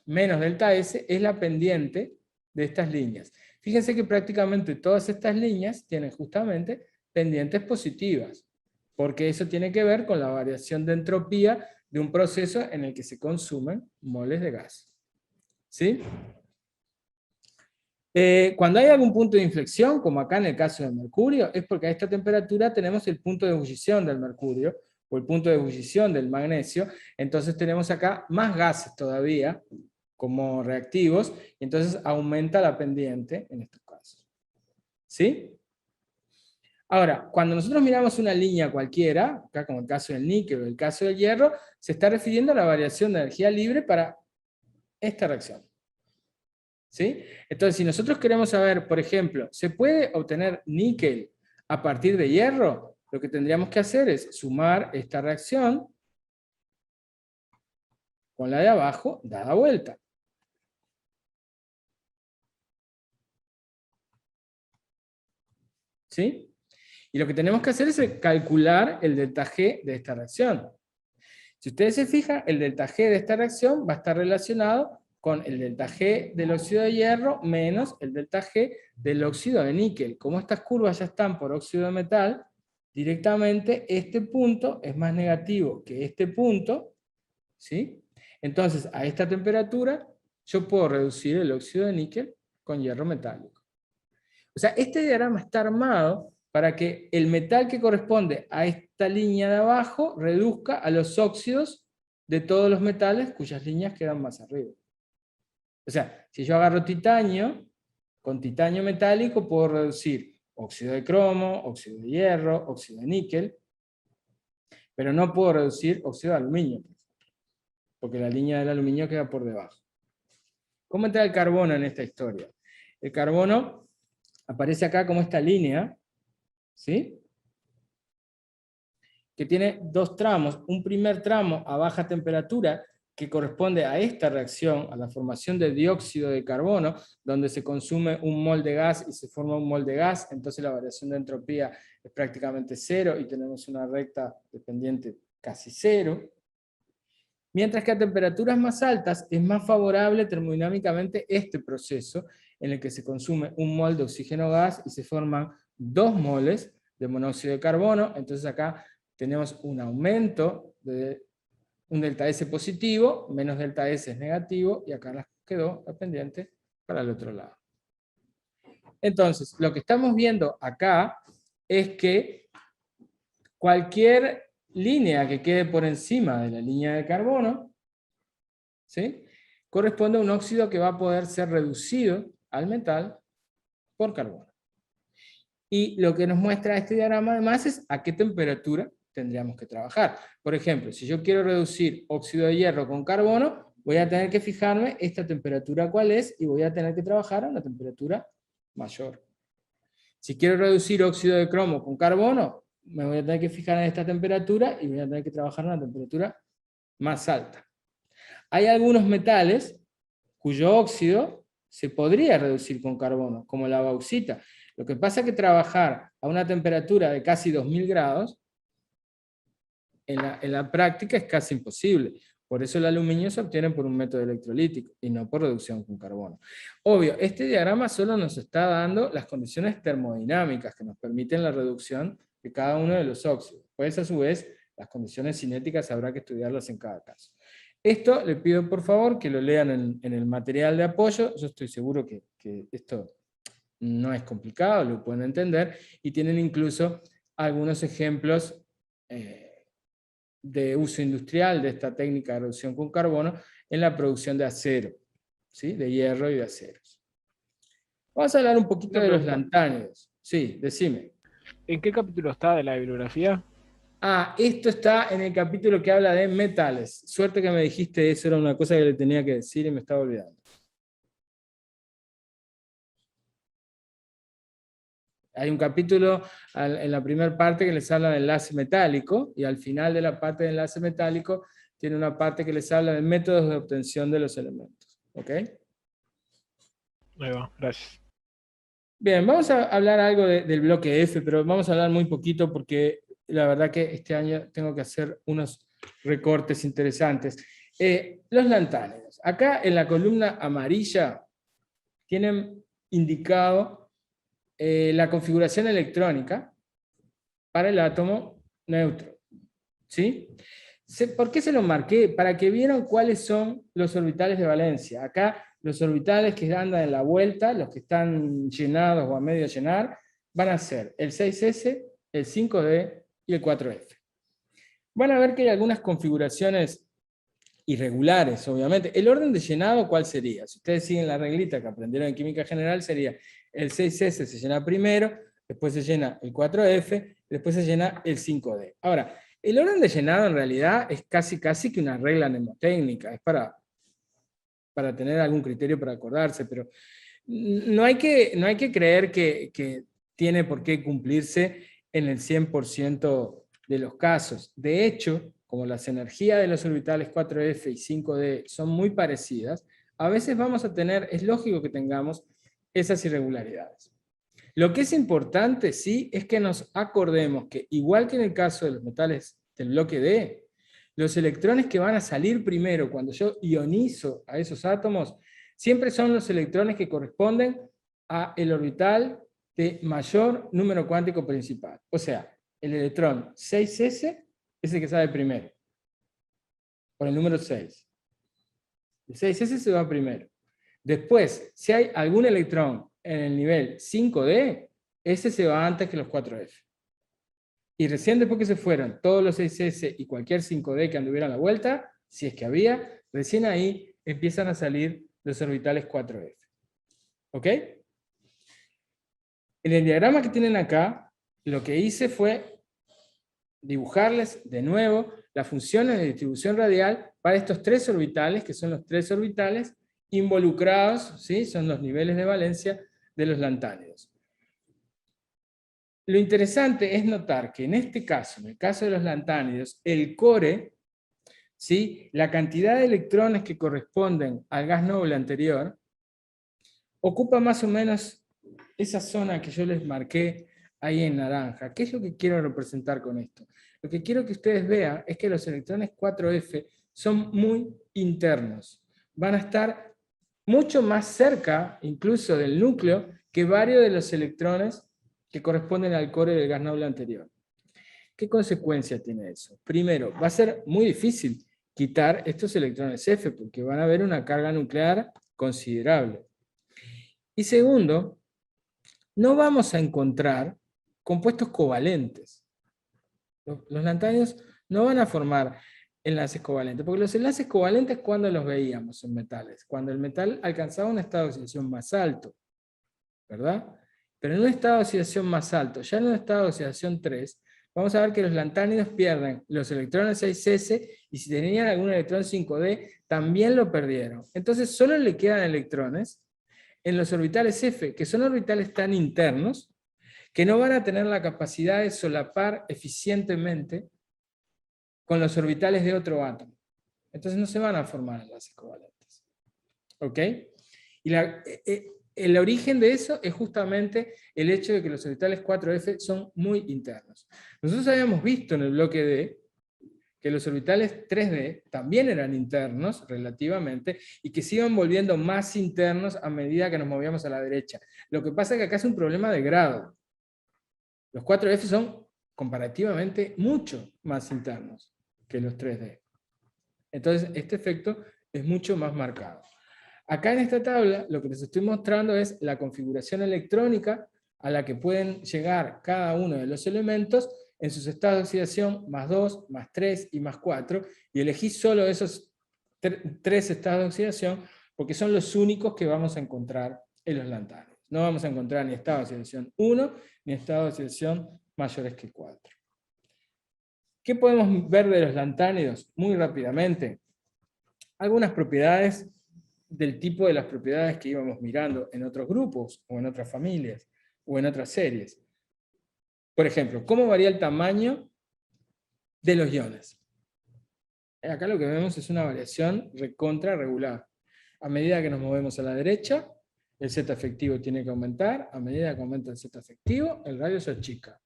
menos delta S, es la pendiente de estas líneas. Fíjense que prácticamente todas estas líneas tienen justamente pendientes positivas, porque eso tiene que ver con la variación de entropía de un proceso en el que se consumen moles de gas. ¿Sí? Cuando hay algún punto de inflexión, como acá en el caso del mercurio, es porque a esta temperatura tenemos el punto de ebullición del mercurio, o el punto de ebullición del magnesio, entonces tenemos acá más gases todavía, como reactivos, y entonces aumenta la pendiente en estos casos. ¿Sí? Ahora, cuando nosotros miramos una línea cualquiera, acá como el caso del níquel o el caso del hierro, se está refiriendo a la variación de energía libre para esta reacción. ¿Sí? Entonces, si nosotros queremos saber, por ejemplo, ¿se puede obtener níquel a partir de hierro? Lo que tendríamos que hacer es sumar esta reacción con la de abajo, dada vuelta. ¿Sí? Y lo que tenemos que hacer es calcular el delta G de esta reacción. Si ustedes se fijan, el delta G de esta reacción va a estar relacionado con el delta G del óxido de hierro menos el delta G del óxido de níquel. Como estas curvas ya están por óxido de metal, directamente este punto es más negativo que este punto, ¿sí? Entonces, a esta temperatura, yo puedo reducir el óxido de níquel con hierro metálico. O sea, este diagrama está armado para que el metal que corresponde a esta línea de abajo reduzca a los óxidos de todos los metales cuyas líneas quedan más arriba. O sea, si yo agarro titanio, con titanio metálico puedo reducir óxido de cromo, óxido de hierro, óxido de níquel, pero no puedo reducir óxido de aluminio, porque la línea del aluminio queda por debajo. ¿Cómo entra el carbono en esta historia? El carbono aparece acá como esta línea, ¿sí? Que tiene dos tramos. Un primer tramo a baja temperatura, que corresponde a esta reacción, a la formación de dióxido de carbono, donde se consume un mol de gas y se forma un mol de gas, entonces la variación de entropía es prácticamente cero y tenemos una recta dependiente casi cero. Mientras que a temperaturas más altas es más favorable termodinámicamente este proceso, en el que se consume un mol de oxígeno gas y se forman 2 moles de monóxido de carbono. Entonces acá tenemos un aumento de un delta S positivo, menos delta S es negativo, y acá nos quedó la pendiente para el otro lado. Entonces, lo que estamos viendo acá es que cualquier línea que quede por encima de la línea de carbono, ¿sí?, corresponde a un óxido que va a poder ser reducido al metal por carbono. Y lo que nos muestra este diagrama además es a qué temperatura tendríamos que trabajar. Por ejemplo, si yo quiero reducir óxido de hierro con carbono, voy a tener que fijarme esta temperatura cuál es, y voy a tener que trabajar a una temperatura mayor. Si quiero reducir óxido de cromo con carbono, me voy a tener que fijar en esta temperatura, y voy a tener que trabajar a una temperatura más alta. Hay algunos metales cuyo óxido se podría reducir con carbono, como la bauxita. Lo que pasa es que trabajar a una temperatura de casi 2000 grados, en la práctica es casi imposible. Por eso el aluminio se obtiene por un método electrolítico y no por reducción con carbono. Obvio, este diagrama solo nos está dando las condiciones termodinámicas que nos permiten la reducción de cada uno de los óxidos. Pues a su vez, las condiciones cinéticas habrá que estudiarlas en cada caso. Esto le pido por favor que lo lean en el material de apoyo. Yo estoy seguro que esto no es complicado, lo pueden entender, y tienen incluso algunos ejemplos de uso industrial de esta técnica de reducción con carbono en la producción de acero, ¿sí?, de hierro y de aceros. Vamos a hablar un poquito de los lantánidos. Sí, decime. ¿En qué capítulo está de la bibliografía? Ah, esto está en el capítulo que habla de metales. Suerte que me dijiste, eso era una cosa que le tenía que decir y me estaba olvidando. Hay un capítulo en la primera parte que les habla del enlace metálico, y al final de la parte del enlace metálico tiene una parte que les habla de métodos de obtención de los elementos. ¿Ok? Ahí va, gracias. Bien, vamos a hablar algo del bloque F, pero vamos a hablar muy poquito porque la verdad que este año tengo que hacer unos recortes interesantes. Los lantánidos. Acá en la columna amarilla tienen indicado la configuración electrónica para el átomo neutro. ¿Sí? ¿Por qué se lo marqué? Para que vieran cuáles son los orbitales de valencia. Acá los orbitales que andan en la vuelta, los que están llenados o a medio llenar, van a ser el 6s, el 5d y el 4f. Van a ver que hay algunas configuraciones irregulares, obviamente. El orden de llenado, ¿cuál sería? Si ustedes siguen la reglita que aprendieron en química general, sería el 6s se llena primero, después se llena el 4f, después se llena el 5d. Ahora, el orden de llenado en realidad es casi que una regla mnemotécnica, es para tener algún criterio para acordarse, pero no hay que creer que tiene por qué cumplirse en el 100% de los casos. De hecho, como las energías de los orbitales 4f y 5d son muy parecidas, a veces vamos a tener, es lógico que tengamos esas irregularidades. Lo que es importante, sí, es que nos acordemos que, igual que en el caso de los metales del bloque D, los electrones que van a salir primero cuando yo ionizo a esos átomos, siempre son los electrones que corresponden a el orbital de mayor número cuántico principal. O sea, el electrón 6s es el que sale primero, por el número 6. El 6s se va primero. Después, si hay algún electrón en el nivel 5D, ese se va antes que los 4F. Y recién después que se fueron todos los 6S y cualquier 5D que anduviera a la vuelta, si es que había, recién ahí empiezan a salir los orbitales 4F. ¿Ok? En el diagrama que tienen acá, lo que hice fue dibujarles de nuevo las funciones de distribución radial para estos tres orbitales, que son los tres orbitales involucrados, ¿sí? Son los niveles de valencia de los lantánidos. Lo interesante es notar que en este caso, en el caso de los lantánidos, el core, ¿sí? La cantidad de electrones que corresponden al gas noble anterior, ocupa más o menos esa zona que yo les marqué ahí en naranja. ¿Qué es lo que quiero representar con esto? Lo que quiero que ustedes vean es que los electrones 4F son muy internos. Van a estar mucho más cerca, incluso del núcleo, que varios de los electrones que corresponden al core del gas noble anterior. ¿Qué consecuencia tiene eso? Primero, va a ser muy difícil quitar estos electrones F, porque van a haber una carga nuclear considerable. Y segundo, no vamos a encontrar compuestos covalentes. Los lantánidos no van a formar enlaces covalentes, porque los enlaces covalentes, ¿cuándo los veíamos en metales? Cuando el metal alcanzaba un estado de oxidación más alto, ¿verdad? Pero en un estado de oxidación más alto, ya en un estado de oxidación 3, vamos a ver que los lantánidos pierden los electrones 6s, y si tenían algún electrón 5d, también lo perdieron. Entonces solo le quedan electrones en los orbitales F, que son orbitales tan internos, que no van a tener la capacidad de solapar eficientemente con los orbitales de otro átomo. Entonces no se van a formar enlaces covalentes. ¿Ok? Y el origen de eso es justamente el hecho de que los orbitales 4F son muy internos. Nosotros habíamos visto en el bloque D que los orbitales 3D también eran internos relativamente y que se iban volviendo más internos a medida que nos movíamos a la derecha. Lo que pasa es que acá es un problema de grado. Los 4F son comparativamente mucho más internos que los 3D. Entonces este efecto es mucho más marcado. Acá en esta tabla lo que les estoy mostrando es la configuración electrónica a la que pueden llegar cada uno de los elementos en sus estados de oxidación más 2, más 3 y más 4, y elegí solo esos tres estados de oxidación porque son los únicos que vamos a encontrar en los lantánidos. No vamos a encontrar ni estado de oxidación 1, ni estado de oxidación mayores que 4. ¿Qué podemos ver de los lantánidos? Muy rápidamente. Algunas propiedades del tipo de las propiedades que íbamos mirando en otros grupos, o en otras familias, o en otras series. Por ejemplo, ¿cómo varía el tamaño de los iones? Acá lo que vemos es una variación recontra regular. A medida que nos movemos a la derecha, el Z efectivo tiene que aumentar. A medida que aumenta el Z efectivo, el radio se achica.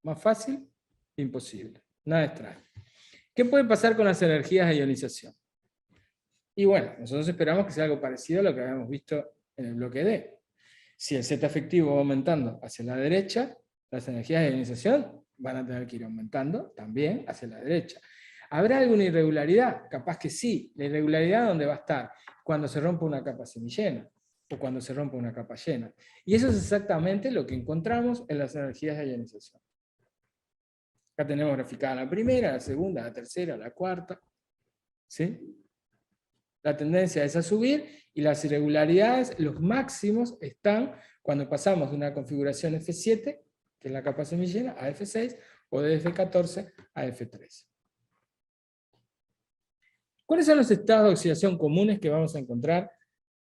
Más fácil, imposible. Nada extraño. ¿Qué puede pasar con las energías de ionización? Y bueno, nosotros esperamos que sea algo parecido a lo que habíamos visto en el bloque D. Si el Z efectivo va aumentando hacia la derecha, las energías de ionización van a tener que ir aumentando también hacia la derecha. ¿Habrá alguna irregularidad? Capaz que sí. La irregularidad, ¿dónde va a estar? Cuando se rompa una capa semillena, o cuando se rompa una capa llena. Y eso es exactamente lo que encontramos en las energías de ionización. Acá tenemos graficada la primera, la segunda, la tercera, la cuarta. ¿Sí? La tendencia es a subir, y las irregularidades, los máximos, están cuando pasamos de una configuración F7, que es la capa semillera, a F6, o de F14 a F13. ¿Cuáles son los estados de oxidación comunes que vamos a encontrar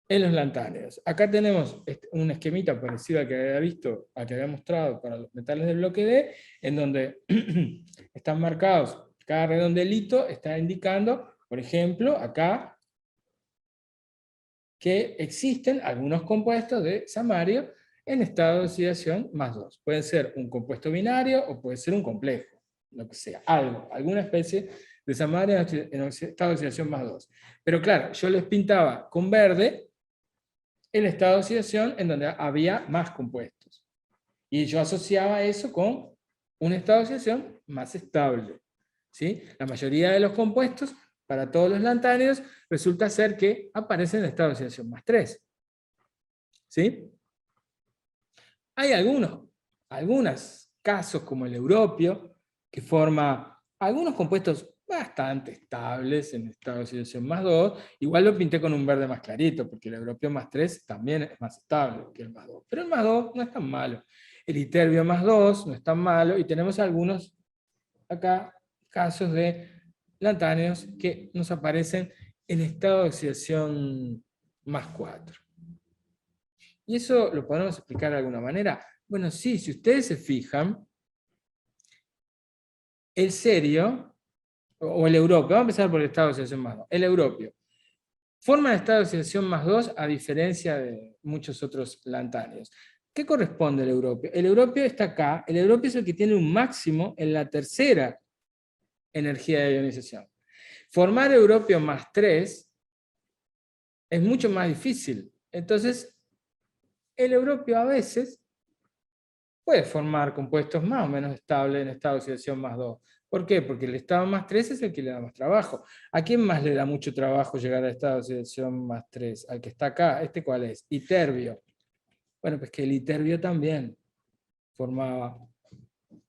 en los lantánidos? Acá tenemos un esquemita parecido al que había visto, al que había mostrado para los metales del bloque D, en donde están marcados, cada redondelito está indicando, por ejemplo, acá, que existen algunos compuestos de samario en estado de oxidación más 2. Puede ser un compuesto binario o puede ser un complejo, lo que sea, alguna especie de samario en estado de oxidación más 2. Pero claro, yo les pintaba con verde el estado de oxidación en donde había más compuestos. Y yo asociaba eso con un estado de oxidación más estable. ¿Sí? La mayoría de los compuestos, para todos los lantáneos, resulta ser que aparecen en estado de oxidación más 3. ¿Sí? Hay algunos casos, como el europio, que forma algunos compuestos bastante estables en estado de oxidación más 2. Igual lo pinté con un verde más clarito, porque el europio más 3 también es más estable que el más 2. Pero el más 2 no es tan malo. El iterbio más 2 no es tan malo, y tenemos algunos acá casos de lantáneos que nos aparecen en estado de oxidación más 4. ¿Y eso lo podemos explicar de alguna manera? Bueno, sí, si ustedes se fijan, el cerio, o el europio, vamos a empezar por el estado de oxidación más 2, el europio, forma el estado de oxidación más 2 a diferencia de muchos otros lantáneos. ¿Qué corresponde al europio? El europio está acá, el europio es el que tiene un máximo en la tercera energía de ionización. Formar europio más 3 es mucho más difícil. Entonces, el europio a veces puede formar compuestos más o menos estables en estado de oxidación más 2. ¿Por qué? Porque el estado más 3 es el que le da más trabajo. ¿A quién más le da mucho trabajo llegar al estado de oxidación más 3? Al que está acá. ¿Este cuál es? Iterbio. Bueno, pues que el iterbio también formaba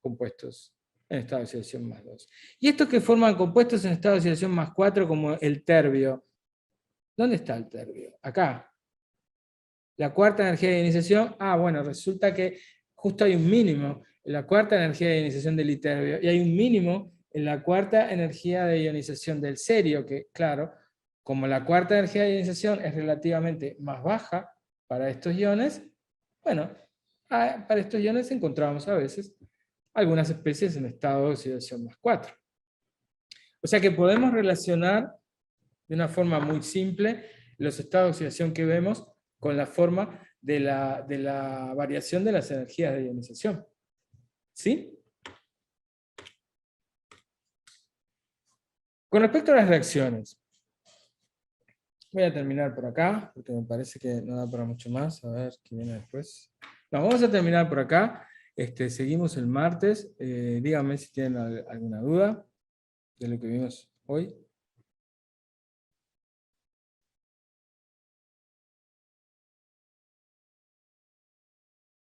compuestos en estado de oxidación más 2. Y estos que forman compuestos en estado de oxidación más 4, como el terbio. ¿Dónde está el terbio? Acá. La cuarta energía de ionización, bueno, resulta que justo hay un mínimo en la cuarta energía de ionización del iterbio, y hay un mínimo en la cuarta energía de ionización del cerio, que claro, como la cuarta energía de ionización es relativamente más baja para estos iones, bueno, para estos iones encontramos a veces algunas especies en estado de oxidación más 4. O sea que podemos relacionar de una forma muy simple los estados de oxidación que vemos con la forma de la variación de las energías de ionización. ¿Sí? Con respecto a las reacciones, voy a terminar por acá, porque me parece que no da para mucho más. A ver qué viene después. No, vamos a terminar por acá. Seguimos el martes. Díganme si tienen alguna duda de lo que vimos hoy.